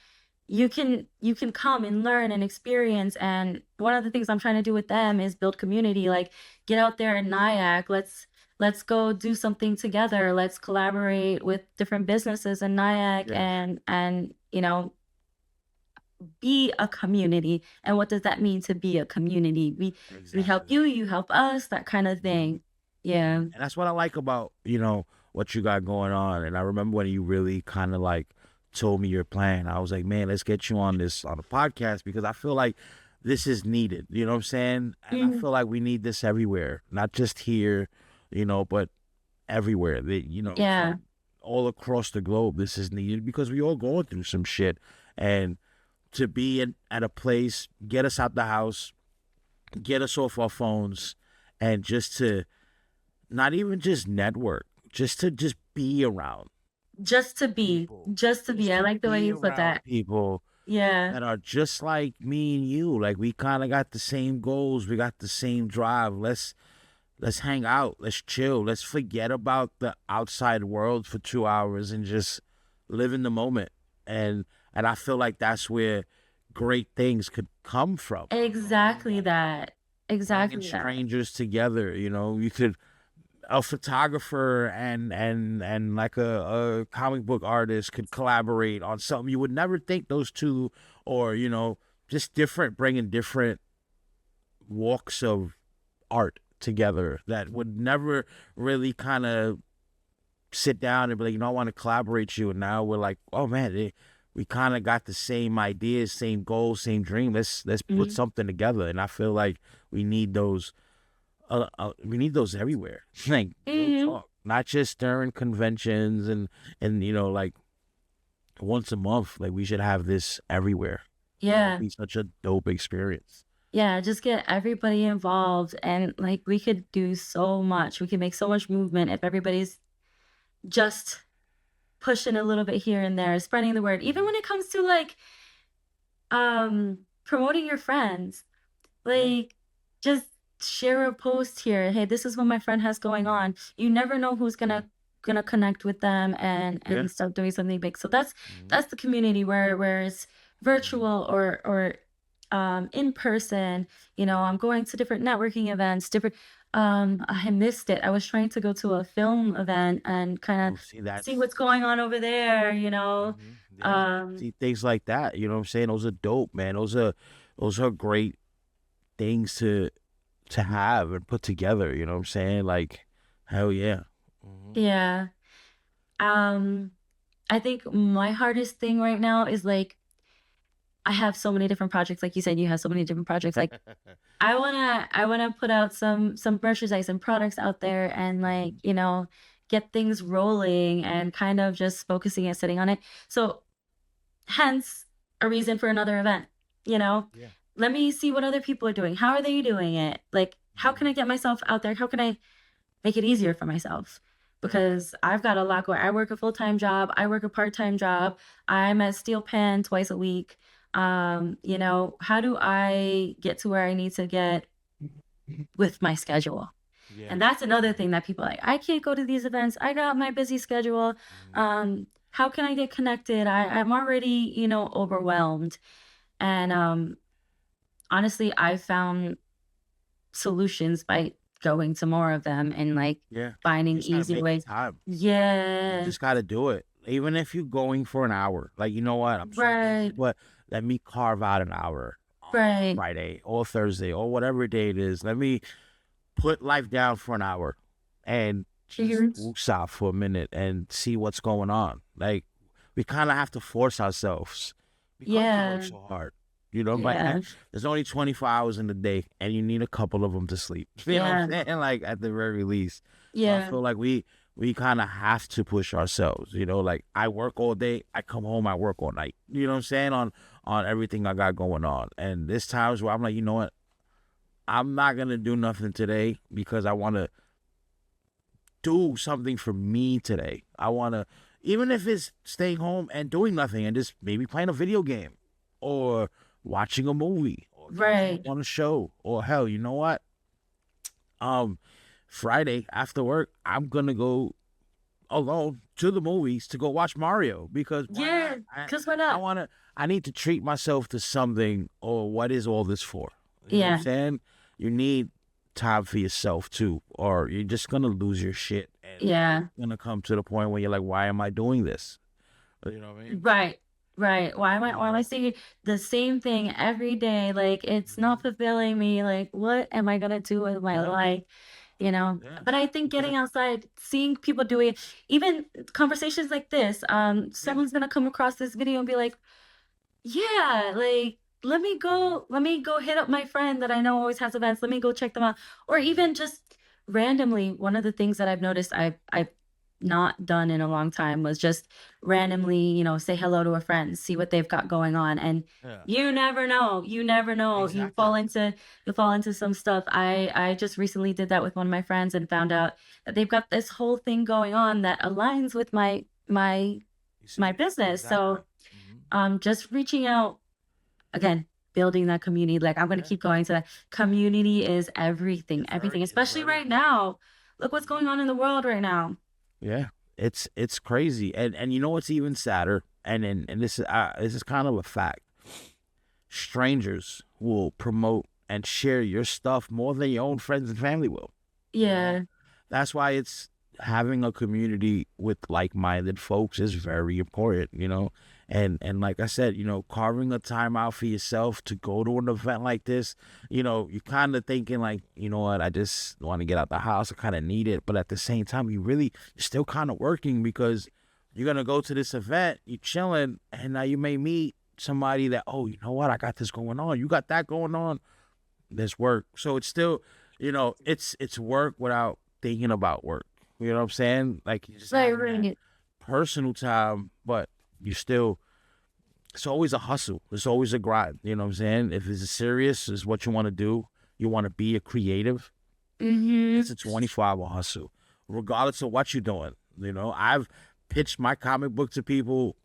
you can come and learn and experience. And one of the things I'm trying to do with them is build community. Like get out there in Nyack. Let's go do something together. Let's collaborate with different businesses in Nyack, Yeah. and be a community. And what does that mean to be a community? We help Exactly. you, you help us, that kind of Mhm. thing. Yeah. And that's what I like about, what you got going on. And I remember when you really kind of like told me your plan. I was like, man, let's get you on a podcast because I feel like this is needed. You know what I'm saying? And I Mhm. feel like we need this everywhere, not just here, but everywhere. Yeah. From all across the globe, this is needed because we all going through some shit. And to be at a place, get us out the house, get us off our phones, and just to not even just network, just to just be around Just to be, people, just to be. just I to like the way be you put around that. people Yeah. that are just like me and you. Like we kind of got the same goals, we got the same drive. Let's hang out, let's chill, let's forget about the outside world for 2 hours and just live in the moment. And I feel like that's where great things could come from. You know what I mean? Exactly Like that. bringing Exactly that. strangers together. You could a photographer and like a comic book artist could collaborate on something you would never think those two, or just different, bringing different walks of art together that would never really kind of sit down and be like, I want to collaborate you. And now we're like, oh man, we kind of got the same ideas, same goals, same dream. Let's put Mhm. something together. And I feel like we need those. We need those everywhere. Like real Mhm. talk, not just during conventions and like once a month. Like we should have this everywhere. It'd Yeah. be such a dope experience. Yeah, just get everybody involved and like we could do so much. We could make so much movement if everybody's just pushing a little bit here and there, spreading the word. Even Mhm. when it comes to like promoting your friends. Yeah. Like, just share a post here. Hey, this is what my friend has going on. You never know who's gonna connect with them Yeah. and start doing something big. So Mhm. that's the community where it's Mhm. virtual or in person. I'm going to different networking events, different I missed it. I was trying to go to a film event and kind Oh, of see, see that's what's going on over there. yeah. Um See things like that. You know what I'm saying? Those are dope, man. Those are great things to have and put together. You know what I'm saying? Like, hell yeah. Hmm. yeah. Um I think my hardest thing right now is like I have so many different projects. Like you said, you have so many different projects. Like I wanna put out some merchandise and products out there and like, Hmm. get things rolling and kind of just focusing and sitting on it. So hence a reason for another event, you know? Yeah. Let me see what other people are doing. How are they doing it? Like, how can I Hmm. get myself out there? How can I make it easier for myself? Because I've got a lot going. I work a full-time job, I work a part-time job, I'm at Steel Pen twice a week. How do I get to where I need to get with my schedule? Yeah. And that's another Mhm. thing that people are like, I can't go to these events. I got my busy schedule. Mhm. How can I get connected? I'm already, overwhelmed. And honestly, I found solutions by going to more of them and like Yeah. You finding just gotta easier make the ways. time. You Yeah, just gotta do it. Even if you're going for an hour. Like, you know what? I'm so busy, right, but let me carve out an hour on right. Friday or Thursday or whatever day it is. Let me put life down for an hour and just Mhm. woosah for a minute and see what's going on. Like, we kind of have to force ourselves because we work Yeah, so hard. But yeah, there's only 24 hours in the day, and you need a couple of them to sleep. You know what yeah, I'm saying? Like at the very least. So I yeah, feel like we kind of have to push ourselves. Like I work all day, I come home, I work all night. You know what I'm saying? On everything I got going on, and there's times where I'm like, you know what? I'm not gonna do nothing today because I want to do something for me today. I want to, even if it's staying home and doing nothing and just maybe playing a video game or watching a movie or catching up right. on a show, or hell, you know what? Um, Friday after work, I'm gonna go alone to the movies to go watch Mario because why Yeah, not? I cause why I not? want to. I need to treat myself to something. Or what is all this for? You know what I'm Yeah, saying? You need time for yourself too, or you're just gonna lose your shit, and yeah, gonna come to the point where you're like, why am I doing this? You know what I mean? right. Right. Why am I seeing the same thing every day? Like it's not Mhm. fulfilling me. Like what am I gonna do with my Yeah, life? You know? yeah. But I think Because getting outside, seeing people do it, even conversations like this, yeah, someone's gonna come across this video and be like, yeah, like mhm, let me go hit up my friend that I know always has events. Let me go check them out. Or mhm, even just randomly, one of the things that I've noticed I've not done in a long time was just randomly, say hello to a friend, see what they've got going on. And yeah, you never know. You never know. exactly. You fall into some stuff. I just recently did that with one of my friends and found out that they've got this whole thing going on that aligns with You my see, business. exactly. So Hmm. just reaching out again, building that community. Like I'm gonna Yeah, keep going to that. Community is everything, everything, it's especially very right important. now. Look what's Mhm. going on in the world right now. Yeah, it's crazy, and you know what's even sadder, and this is kind of a fact. Strangers will promote and share your stuff more than your own friends and family will. You know, Yeah, that's why it's having a community with like-minded folks is very important. And like I said, carving a time out for yourself to go to an event like this, you're kind of thinking like, you know what, I just want to get out the house. I kind of need it, but at the same time, you're still kind of working because you're gonna go to this event, you're chilling, and now you may meet somebody that, oh, you know what, I got this going on, you got that going on, there's work. So it's still, it's work without thinking about work. You know what I'm saying? Like you're just right, having that right. personal time, but you still, it's always a hustle. It's always a grind. You know what I'm saying? If it's serious, is what you want to do, you want to be a creative, it's Mm-hmm. a 24-hour hustle, regardless of what you're doing. I've pitched my comic book to people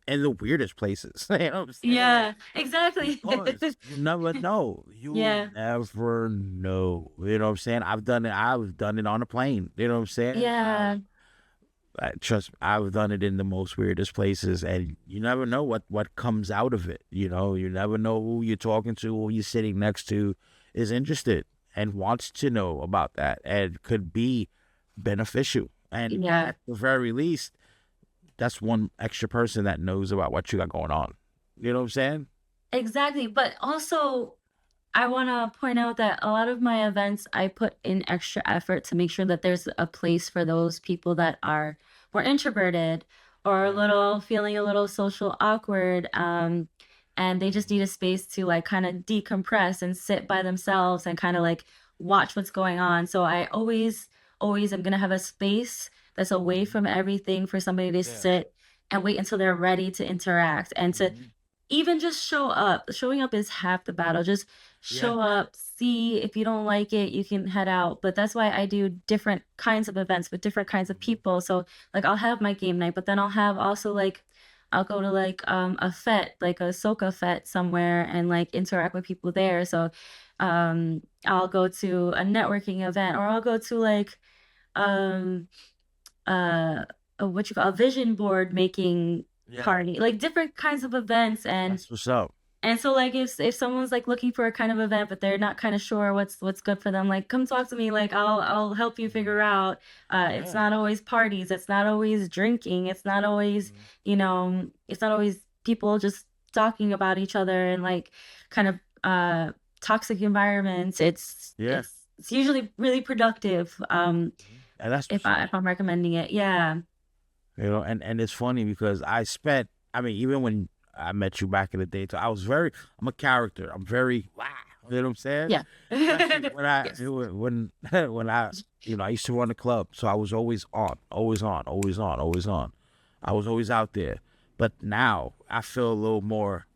in the weirdest places. You know what I'm saying? Like, Yeah, exactly. because you never know. You Yeah, never know. You know what I'm saying? I've done it on a plane. You know what I'm saying? yeah, Trust me, I've done it in the most weirdest places, and you never know what comes out of it. You never know who you're talking to, who you're sitting next to, is interested and wants to know about that, and could be beneficial. And yeah. at the very least, that's one extra person that knows about what you got going on. You know what I'm saying? Exactly. But also I want to point out that a lot of my events, I put in extra effort to make sure that there's a place for those people that are more introverted or a Yeah. little feeling a little social awkward. And they just need a space to like kind of decompress and sit by themselves and kind of like watch what's going on. So I always am gonna have a space that's away Hmm. from everything for somebody to Yeah. sit and wait until they're ready to interact and to Hmm. even just show up. Showing up is half the battle. Just Yeah. show up, see if you don't like it, you can head out. But that's why I do different kinds of events with different kinds of Hmm. people. So like I'll have my game night, but then I'll have also like I'll go to like a fete, like a soca fete somewhere and like interact with people there. So I'll go to a networking event or I'll go to like um uh what you call a vision board making Yeah. party, like different kinds of events. That's what's up. And so like if someone's like looking for a kind of event but they're not kind of sure what's good for them, like come talk to me, like I'll help you Hmm. figure out. It's Yeah. not always parties, it's not always drinking, it's not always, Hmm. it's not always people just talking about each other and like kind of toxic environments. Yeah. It's usually really productive And that's what's up. if I'm recommending it. Yeah. And it's funny because I mean, even when I met you back in the day, I'm a character. I'm very, wow. You know what I'm saying? Yeah. Especially when I, Yes. when, when I used to run a club. So I was always on, always on, always on, always on. I was always out there. But now I feel a little more,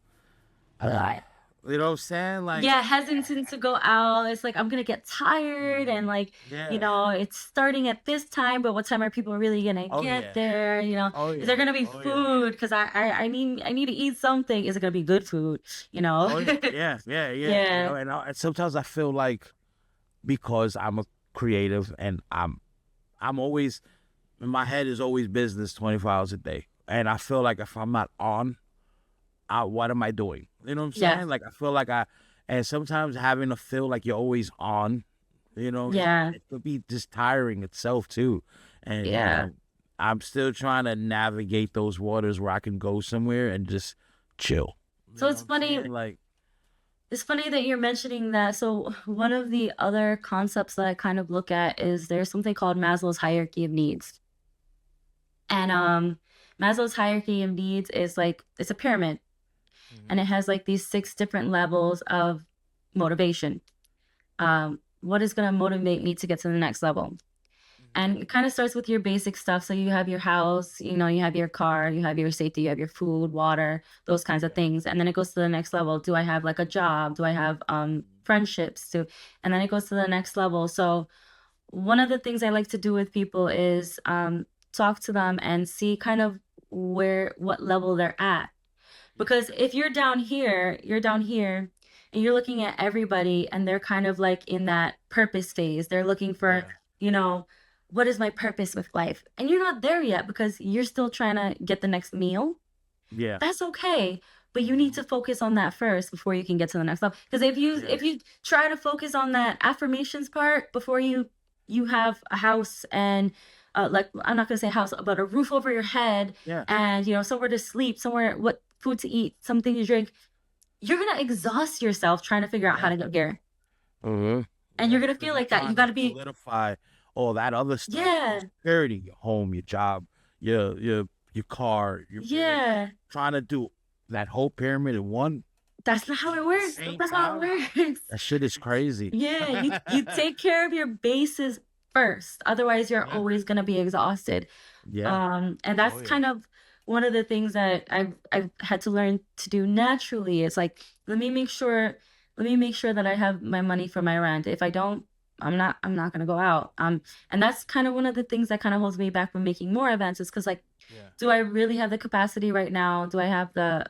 uh, you know what I'm saying? Like, Yeah, hesitant to go out. It's like I'm gonna get tired and mhm, like, yeah. it's starting at this time, but what time are people really gonna Oh, get yeah. there? Oh, Is there yeah. gonna be Oh, yeah. food? Because I need to eat something. Is it gonna be good food? You know? Oh, yeah. Yeah. Yeah. Yeah. Yeah. And sometimes I feel like, because I'm a creative and I'm always, my head is always business 24 hours a day. And I feel like if I'm not on, what am I doing? You know what I'm Yeah. saying? Like I feel like and sometimes having to feel like you're always on, Yeah. it could be just tiring itself too. And Yeah. I'm still trying to navigate those waters where I can go somewhere and just chill. You So know it's what I'm funny. saying? Like, It's funny that you're mentioning that. So one of the other concepts that I kind of look at is there's something called Maslow's hierarchy of needs. And Maslow's hierarchy of needs is like it's a pyramid and mhm, it has like these six different levels of motivation. What is going to motivate me to get to the next level? mhm, And it kind of starts with your basic stuff. So you have your house, you have your car, you have your safety, you have your food, water, those kinds of yeah, things. And then it goes to the next level. Do I have like a job? Do I have mhm, friendships too? And then it goes to the next level. So one of the things I like to do with people is talk to them and see kind of what level they're at. yeah, Because if you're down here and you're looking at everybody and they're kind of like in that purpose phase. They're looking for, yeah, you know, what is my purpose with life? And you're not there yet because you're still trying to get the next meal. yeah, That's okay. But you need mhm, to focus on that first before you can get to the next level. Because yeah, if you try to focus on that affirmations part before you have a house and like I'm not gonna say house, but a roof over your head yeah, and somewhere to sleep, somewhere what food to eat, something to drink, you're gonna exhaust yourself trying to figure out how yeah, to get here. hmm, And you're yeah. gonna Because feel you're like that. You trying to gotta be, solidify all that other stuff, your yeah, security, your home, your job, your car. You're yeah. trying to do that whole pyramid in one That's not how it at the works. same That's not how time. it works. That shit is crazy. Yeah, you take care of your bases first. Otherwise, you're Yeah. always gonna be exhausted. Yeah. And Oh that's yeah. kind of one of the things that I've had to learn to do naturally. It's like let me make sure that I have my money for my rent. If I don't, I'm not gonna go out. And that's kind of one of the things that kind of holds me back from making more events is because like, Yeah. do I really have the capacity right now? Do I have the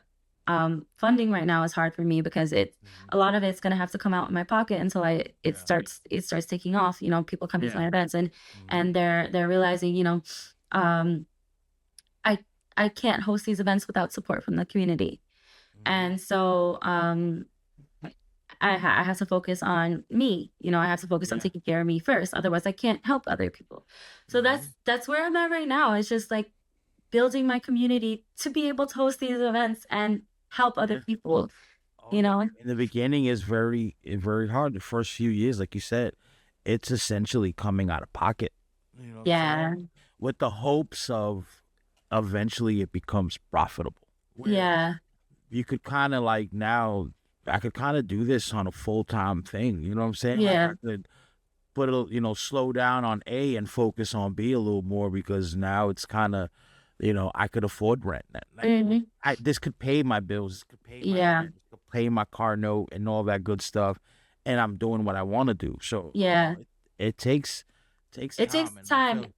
funding right now is hard for me because Mhm. a lot of it's gonna have to come out in my pocket until Yeah. it starts taking off. People come to Yeah. my events Mhm. and they're realizing, um I I can't host these events without support from the community. Mhm. And so I have to focus on me. I have to focus on Yeah. taking care of me first. Otherwise I can't help other people. So Mhm. that's where I'm at right now. It's just like building my community to be able to host these events and help other Yeah. people, Oh you yeah. know? In the beginning is very hard. The first few years, like you said, it's essentially coming out of pocket. You know what I'm Yeah. saying? With the hopes of eventually it becomes profitable. Where Yeah. you could kind of like now I could kind of do this on a full-time thing. You know what I'm saying? Like I Yeah. could put a slow down on A and focus on B a little more because now it's kind of I could afford rent. Like Mhm. this could pay my bills, this could pay my Yeah. rent, this could pay my car note and all that good stuff, and I'm doing what I want to do. So Yeah. it takes It takes time, and I time, feel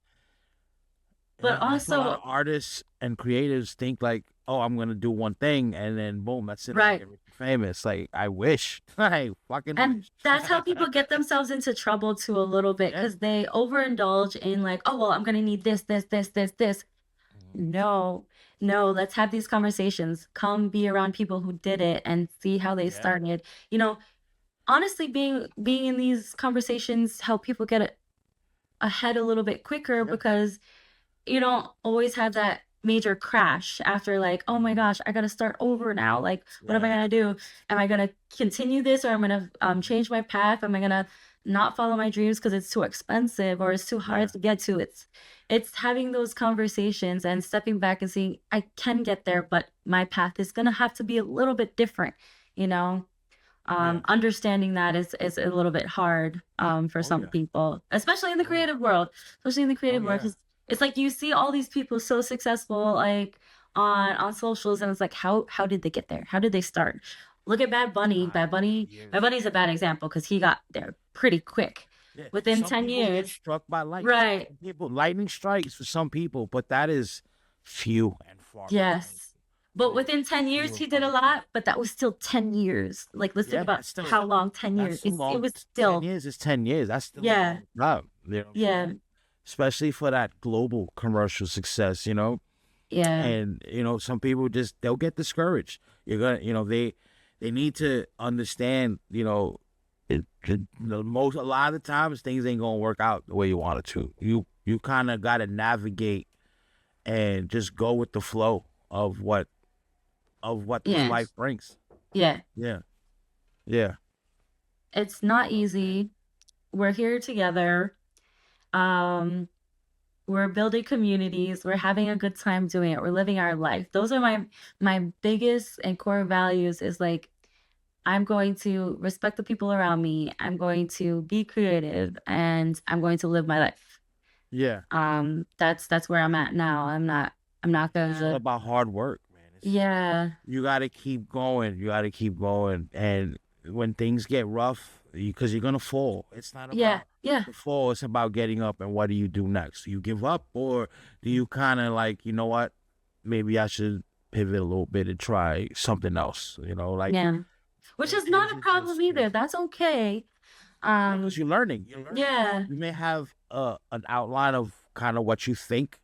but I feel a lot of also artists and creatives think like, oh, I'm gonna do one thing and then boom, that's it. I'm gonna right. get rich and famous. Like I wish, I fucking And wish. that's how people get themselves into trouble too a little bit Yeah. because they overindulge in like, oh well, I'm gonna need this, this, this, this, this. Mhm. No, no, let's have these conversations. Come be around people who did it and see how they Yeah. started. Honestly, being in these conversations help people get ahead a little bit quicker Yeah. because you don't always have that major crash after like, oh my Mhm. gosh, I gotta start over now. Like, what am I Yeah. gonna do? Am I gonna continue this or I'm gonna Mhm. change my path? Am I gonna not follow my dreams because it's too expensive or it's too hard Yeah. to get to? It's having those conversations and stepping back and seeing I can get there, but my path is gonna have to be a little bit different, you know? Yeah. Understanding that is a little bit hard for Oh some yeah. people, especially in the Oh yeah. creative world. Especially in the Oh creative world, yeah. 'cause it's like you see all these people so successful, like on socials, and it's like, how did they get there? How did they start? Look at Bad Bunny. Bad Years. Bunny's a bad example because he got there pretty quick, Yeah. within Some 10 people get years. struck by lightning. Right. Some people lightning strikes for some people, but that is few and far between. Yes. But It is within 10 few years, and he far did a between. lot, but that was still 10 years. Like, let's think Yeah, about that's still how long 10 years. that's a It long was 10 still, years is 10 years. That's still a yeah, long time. You know what I'm yeah, saying? Especially for that global commercial success, yeah, And some people just they'll get discouraged. You're gonna, they need to understand, a lot of the times things ain't gonna work out the way you want it to. You kind of got to navigate, and just go with the flow of what this Yeah. life brings. Yeah. Yeah. Yeah. It's not easy. We're here together. Um, we're building communities. We're having a good time doing it. We're living our life. Those are my biggest and core values is like I'm going to respect the people around me. I'm going to be creative and I'm going to live my life. Yeah. That's where I'm at now. I'm not It's all gonna about hard work, man. yeah. You got to keep going. You got to keep going. And when things get rough, because you're going to fall, it's not Yeah. about Yeah. the fall. It's about getting up. And what do you do next? Do you give up, or do you kind of like, you know what? Maybe I should pivot a little bit and try something else, like Yeah. Which is not a it problem just either. crazy. That's okay. Yeah, because you're learning. You're learning. Yeah. You may have an outline of kind of what you think,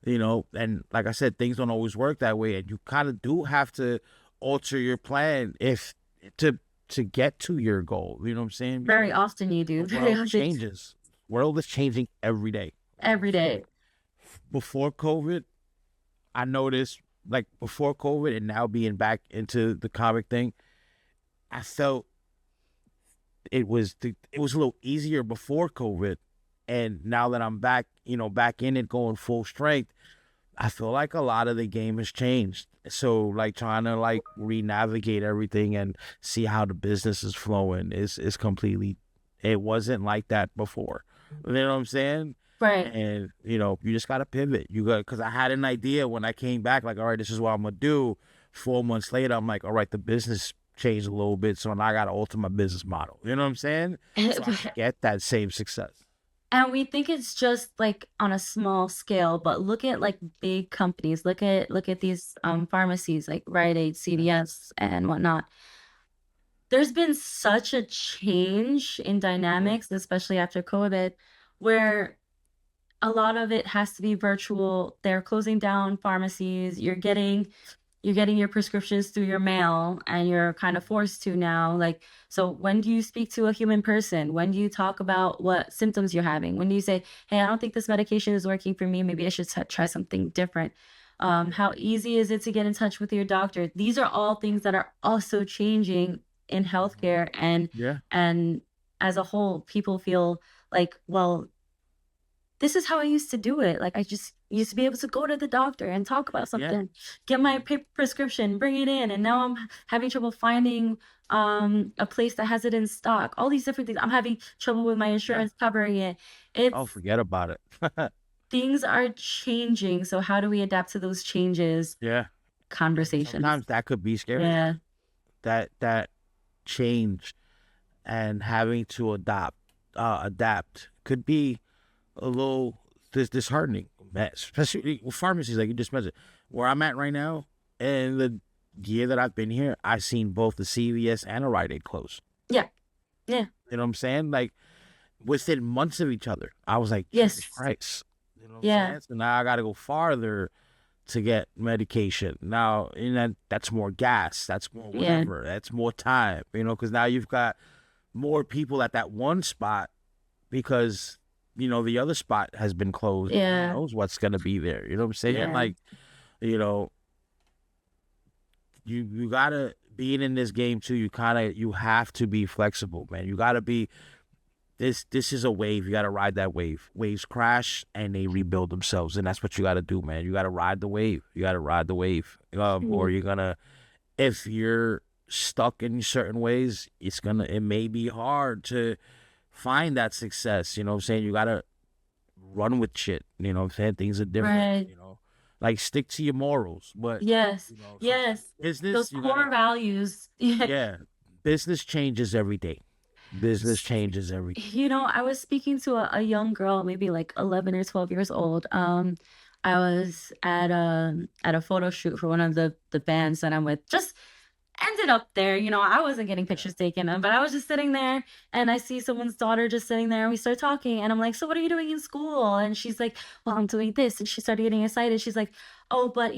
and like I said, things don't always work that way, and you kind of do have to alter your plan if to to get to your goal. You know what I'm saying? Very Because often you the do. Very world often changes. World is changing every day. every day. Before COVID, I noticed like before COVID and now being back into the comic thing, I felt it was a little easier before COVID, and now that I'm back, back in it, going full strength, I feel like a lot of the game has changed. So like trying to like re-navigate everything and see how the business is flowing is completely. It wasn't like that before. You know what I'm saying? Right. And you just gotta pivot. You got because I had an idea when I came back, like, all right, this is what I'm gonna do. 4 months later, I'm like, all right, the business changed a little bit, so now I gotta alter my business model. You know what I'm saying? So I can get that same success. And we think it's just like on a small scale, but look at like big companies. Look at these pharmacies like Rite Aid, Yeah. CVS, and whatnot. There's been such a change in Yeah. dynamics, especially after COVID, where a lot of it has to be virtual. They're closing down pharmacies. You're getting your prescriptions through your mail and you're kind of forced to now. Like, so when do you speak to a human person? When do you talk about what symptoms you're having? When do you say, hey, I don't think this medication is working for me, maybe I should try something different? How easy is it to get in touch with your doctor? These are all things that are also changing in Mhm. healthcare, and Yeah. and as a whole people feel like, well, this is how I used to do it. Like, I just used to be able to go to the doctor and talk about Yeah. something, get my prescription, bring it in, and now I'm having trouble finding a place that has it in stock. All these different things. I'm having trouble with my Yeah. insurance covering it. Oh, It's forget about it. things are changing. So how do we adapt to those changes? Yeah. And Conversations. sometimes that could be scary. Yeah. That change and having to adapt could be a little disheartening, man. Especially with pharmacies, like you just mentioned. Where I'm at right now, and the year that I've been here, I've seen both the CVS and a Rite Aid close. Yeah. Yeah. You know what I'm saying? Like within months of each other. I was like, Jesus Yes. Christ. You know what I'm Yeah. saying? So now I got to go farther to get medication. Now, and that's more gas. That's more Yeah. whatever. That's more time. Because now you've got more people at that one spot because the other spot has been closed. And who Yeah. knows what's gonna be there? You know what I'm saying? Yeah. Like, you know, you gotta being in this game too. You have to be flexible, man. You gotta be this is a wave. You gotta ride that wave. Waves crash and they rebuild themselves, and that's what you gotta do, man. You gotta ride the wave. You gotta ride the wave, or Mhm. you're gonna if you're stuck in certain ways, it may be hard to find that success. You know what I'm saying? You gotta run with shit. You know what I'm saying? Things are different, Right. Like stick to your morals. But Yes. for Yes. Those business, you core gotta values. Yeah. yeah. Business changes every day. Business changes every day. I was speaking to a young girl, maybe like 11 or 12 years old. I was at a photo shoot for one of the bands that I'm with. Just ended up there. I wasn't getting Yeah. pictures taken, but I was just sitting there and I see someone's daughter just sitting there and we start talking and I'm like, so what are you doing in school? And she's like, well, I'm doing this. And she started getting excited. She's like, oh, but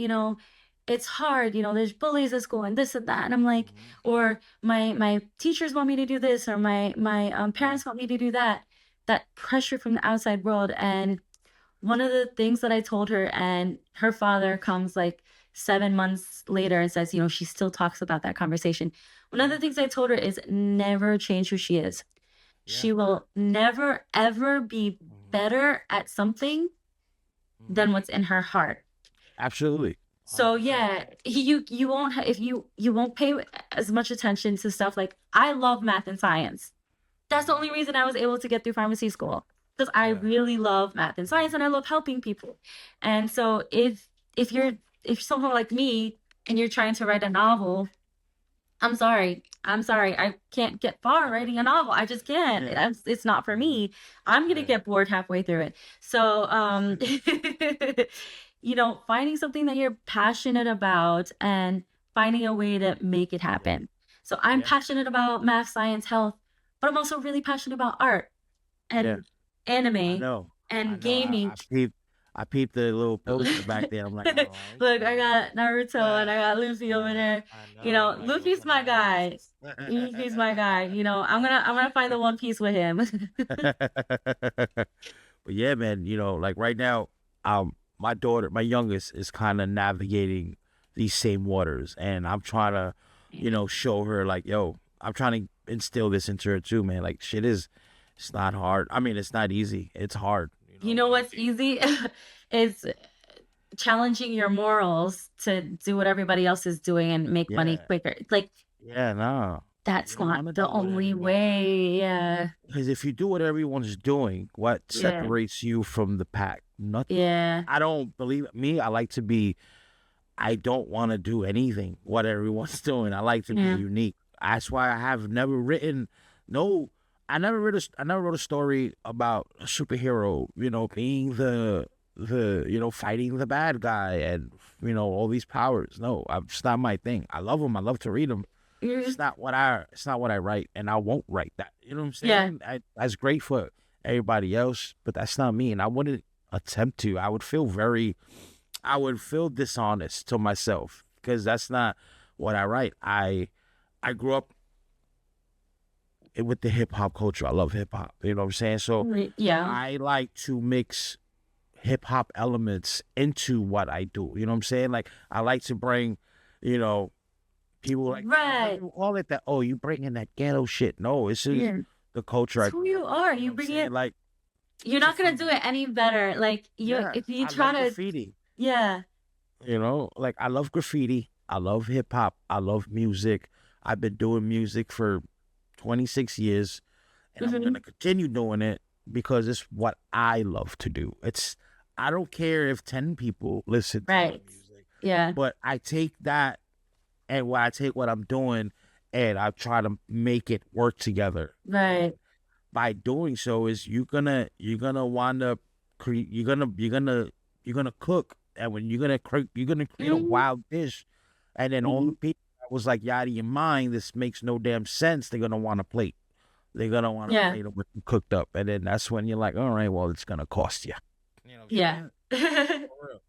it's hard, there's bullies at school and this and that. And I'm like, Mhm. or my teachers want me to do this, or my Yeah. parents want me to do that. That pressure from the outside world. And one of the things that I told her, and her father comes like 7 months later and says, she still talks about that conversation. One of Yeah. the things I told her is never change who she is. Yeah. She will never, ever be Hmm. better at something Hmm. than what's in her heart. Absolutely. So 100%. yeah, you won't if you won't pay as much attention to stuff like I love math and science. That's the Hmm. only reason I was able to get through pharmacy school because I Yeah. really love math and Hmm. science and I love helping people. And so if you're if someone like me and you're trying to write a novel, I'm sorry. I'm sorry. I can't get far writing a novel. I just can't. Yeah. It's not for Hmm. me. I'm gonna Yeah. get bored halfway through it. So, finding something that you're passionate about and finding a way to make it Yeah. happen. So I'm Yeah. passionate about math, science, health, but I'm also really passionate about art Yeah. and I anime know. I and know. gaming. I peeped the little Look, poster back there. I'm like, oh, I okay. got Naruto and I got Luffy over there. I know. I'm like, Luffy's looking my guy. nice. Luffy's my guy. I'm gonna find the One Piece with him. But yeah, man, like right now, my daughter, my youngest, is kind of navigating these same waters, and I'm trying to, show her like, yo, I'm trying to instill this into her too, man. Like, it's not hard. I mean, it's not easy. It's hard, You know like, what's easy? Is challenging your morals to do what everybody else is doing and make money yeah, quicker. Like yeah, no, you that's don't not want to the do what only everyone. way. Yeah. Because if you do what everyone's doing, what Yeah. separates you from the pack? Nothing. Yeah. I don't believe me. I like to be. I don't want to do anything what everyone's doing. I like to be Yeah. unique. That's why I have never written. No, I never wrote a. I never wrote a story about a superhero. Being the fighting the bad guy and all these powers. No, it's not my thing. I love them. I love to read them. Mhm. It's not what I write, and I won't write that. You know what I'm Yeah. saying? That's great for everybody else, but that's not me, and I wouldn't attempt to. I would feel dishonest to myself because that's not what I write. I grew up with the hip hop culture. I love hip hop. You know what I'm saying? So Yeah. I like to mix hip hop elements into what I do. You know what I'm saying? Like I like to bring, you know, people like, oh, what do Right. you call it? That, oh, you bring in that ghetto shit. No, it's just Yeah. the culture It's I who grew up you with. are. You know You what I'm bring saying? it. Like You're not gonna do graffiti. it any better. Like Yeah, if you I try love to, graffiti. yeah. Like I love graffiti. I love hip hop. I love music. I've been doing music for 26 years and I'm going Hmm. to continue doing it because it's what I love to do. I don't care if 10 people listen to my Right. music, Yeah. but I take that and I take what I'm doing and I try to make it work together. Right. And by doing so is you're gonna wind up you're gonna cook and when you're gonna create a Hmm. wild dish and then all the Hmm. people that was like out of your mind this makes no damn sense they're gonna want a plate. They're gonna want a Yeah. plate of what you cooked up and then that's when you're like, all right, well it's gonna cost you. You know what I'm Yeah. saying? For real.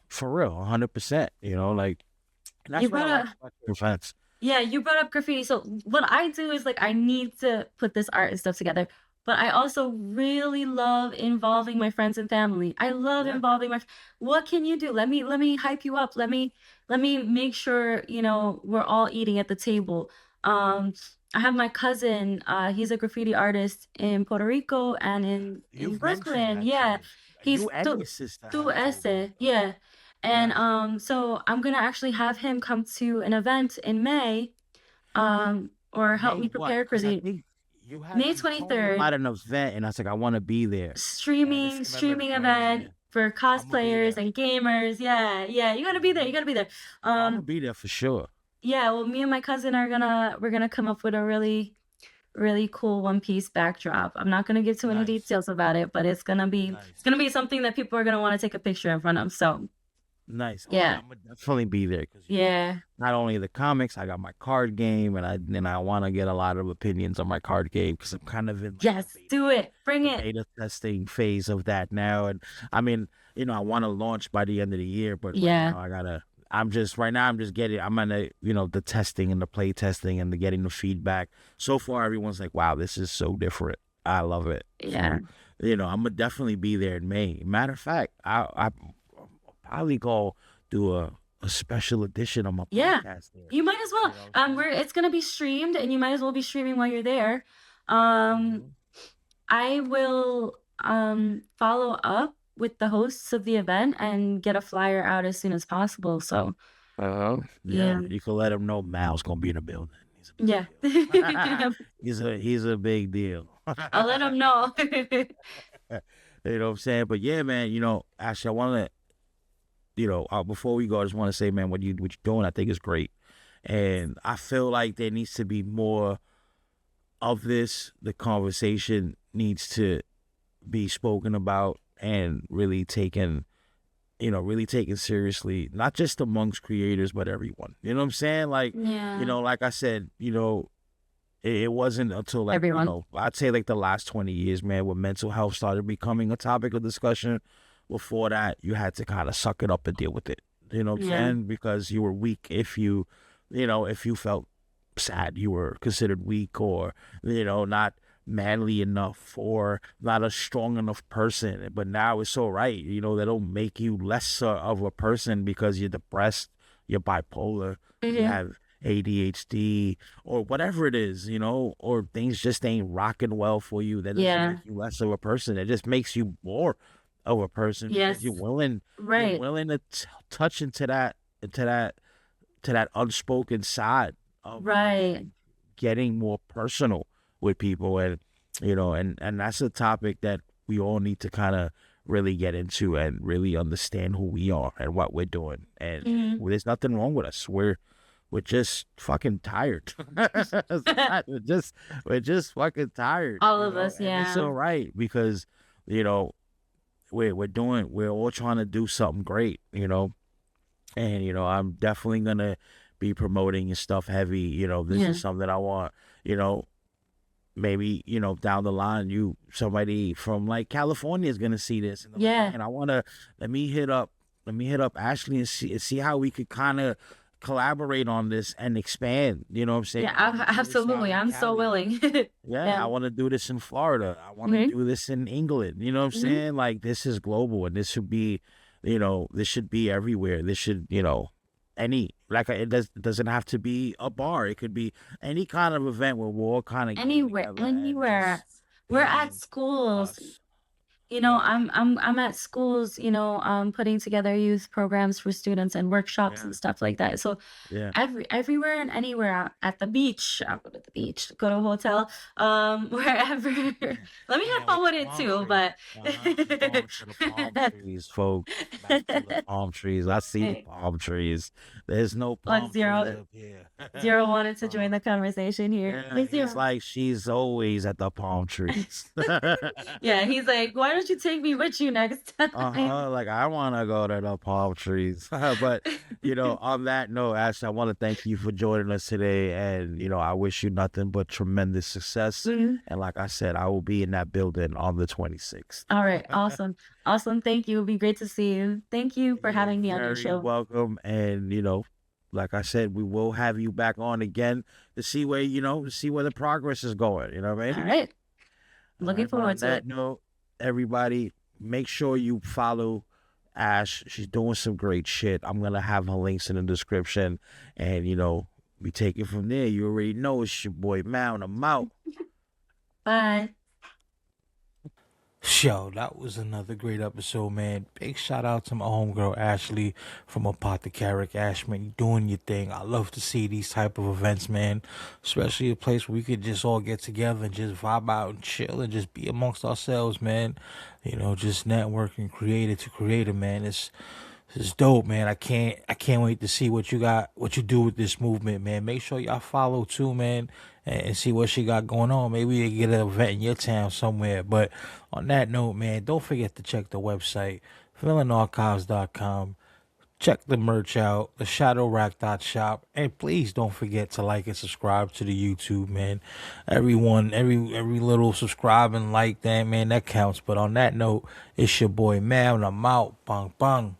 For real, 100%. Like and You that's what I brought like up about your events. Yeah, you brought up graffiti. So what I do is like I need to put this art and stuff together, but I also really love involving my friends and family. I love Yeah. involving what can you do? Let me hype you up. Let me make sure, we're all eating at the table. Um, I have my cousin, he's a graffiti artist in Puerto Rico and in You've mentioned Brooklyn. that to Yeah. me. He's You and your sister tu have told me ese. about Yeah. that. And Yeah. so I'm gonna actually have him come to an event in May, or help May me what? prepare for Because I the think May you told me about 23rd an event, and I was like, I want to be there. And this streaming came up streaming right now. event for I'm gonna be cosplayers there. and gamers. Yeah, yeah, you gotta be there. You Hmm. gotta be there. Oh, I'm gonna Um, be there for sure. yeah, well, me and my cousin we're gonna come up with a really, really cool One Piece backdrop. I'm not gonna give too many Nice, details about it, but it's nice, gonna be something that people are gonna want to take a picture in front of. So nice. Oh yeah, yeah, I'm gonna definitely be there because yeah, not only the comics, I got my card game, and I want to get a lot of opinions on my card game because I'm kind of in like yes, do it, bring the it. beta testing phase of that now. And I mean, I want to launch by the end of the year, but right Yeah. now right now I'm just getting, I'm on the testing and the play testing and the getting the feedback. So far, everyone's like, wow, this is so different. I love it. Yeah. So, I'm gonna definitely be there in May. Matter of fact, I'll probably go do a special edition of my Yeah. podcast there. You might as well. You know what I'm saying? Where it's gonna be streamed, and you might as well be streaming while you're there. Um, Mhm. I will follow up with the hosts of the event and get a flyer out as soon as possible. So, Yeah, yeah. you can let him know Mal's gonna be in the building. He's a big Yeah. deal. He's a big deal. I'll let them know. You know what I'm saying? But yeah, man, actually I wanna before we go, I just wanna say, man, what you're doing, I think is great. And I feel like there needs to be more of this. The conversation needs to be spoken about and really taken seriously, not just amongst creators, but everyone. You know what I'm saying? Like, Yeah. like I said, it wasn't until like, Everyone. I'd say like the last 20 years, man, when mental health started becoming a topic of discussion. Before that, you had to kind of suck it up and deal with it. You know what I'm Yeah. saying? Because you were weak if you felt sad, you were considered weak, or, not manly enough, or not a strong enough person. But now it's all right. They don't make you lesser of a person because you're depressed, you're bipolar, you Hmm. have ADHD, or whatever it is, or things just ain't rocking well for you. That doesn't Yeah. make you less of a person. It just makes you more of a person because you're Yes. willing you're Right. willing to touch into that unspoken side of Right. getting more personal with people. And and that's a topic that we all need to kind of really get into and really understand who we are and what we're doing. And Hmm. there's nothing wrong with us. We're just fucking tired. we're just fucking tired, All of us. and it's Yeah. all right because you know we're all trying to do something great. And I'm definitely gonna be promoting your stuff heavy. This Yeah. is something I want. You know, maybe down the line, somebody from like California is gonna see this, and they're like, Yeah. man, I wanna let me hit up Ashley and see how we could kind of collaborate on this and expand. You know what I'm saying? Yeah. I want to do this out Absolutely. in I'm so Cali. willing. Yeah, Yeah. I want to do this in Florida. I want to Hmm. do this in England. You know what I'm Hmm. saying? Like, this is global, and this should be everywhere. This should, it doesn't have to be a bar. It could be any kind of event where we're all kind of getting Anywhere. together and Anywhere. just We're at being schools. us. You know, Yeah, I'm at schools, putting together youth programs for students and workshops yeah, and stuff like that. So yeah. everywhere and anywhere, at the beach, I'll go to the beach, go to a hotel, wherever. Let me have Yeah, fun with the with it palm too, trees. but We're going to the palm trees, folks. Back to the palm trees. I see the palm trees. There's no Look, palm trees zero up here. zero wanted to join uh, the conversation here. yeah, Like he's zero. like, she's always at the palm trees. Yeah, he's like, why don't you take me with you next time? Like, I want to go to the palm trees. But, on that note, Ashley, I want to thank you for joining us today. And, I wish you nothing but tremendous success. Mhm. And like I said, I will be in that building on the 26th. All right, awesome. Awesome. Thank you. It'd be great to see you. Thank you for You're having me on your very show. welcome. And, like I said, we will have you back on again to see where the progress is going. You know what I All mean? right. All Looking right. But forward on to that it. note, everybody, make sure you follow Ash. She's doing some great shit. I'm going to have her links in the description. And, we take it from there. You already know it's your boy Mal, and I'm out. Bye. Yo, that was another great episode, man. Big shout out to my homegirl Ashley from Apothic Ash, man. You doing your thing. I love to see these type of events, man. Especially a place where we could just all get together and just vibe out and chill and just be amongst ourselves, man. Just networking creator to creator, man. It's dope, man. I can't wait to see what you do with this movement, man. Make sure y'all follow too, man, and see what she got going on. Maybe they get an event in your town somewhere. But on that note, man, don't forget to check the website, villainarchives.com. Check the merch out, the shadowrack.shop, and please don't forget to like and subscribe to the YouTube, man. Everyone, every little subscribe and like that, man, that counts. But on that note, it's your boy Mal, and I'm out. Bang bang.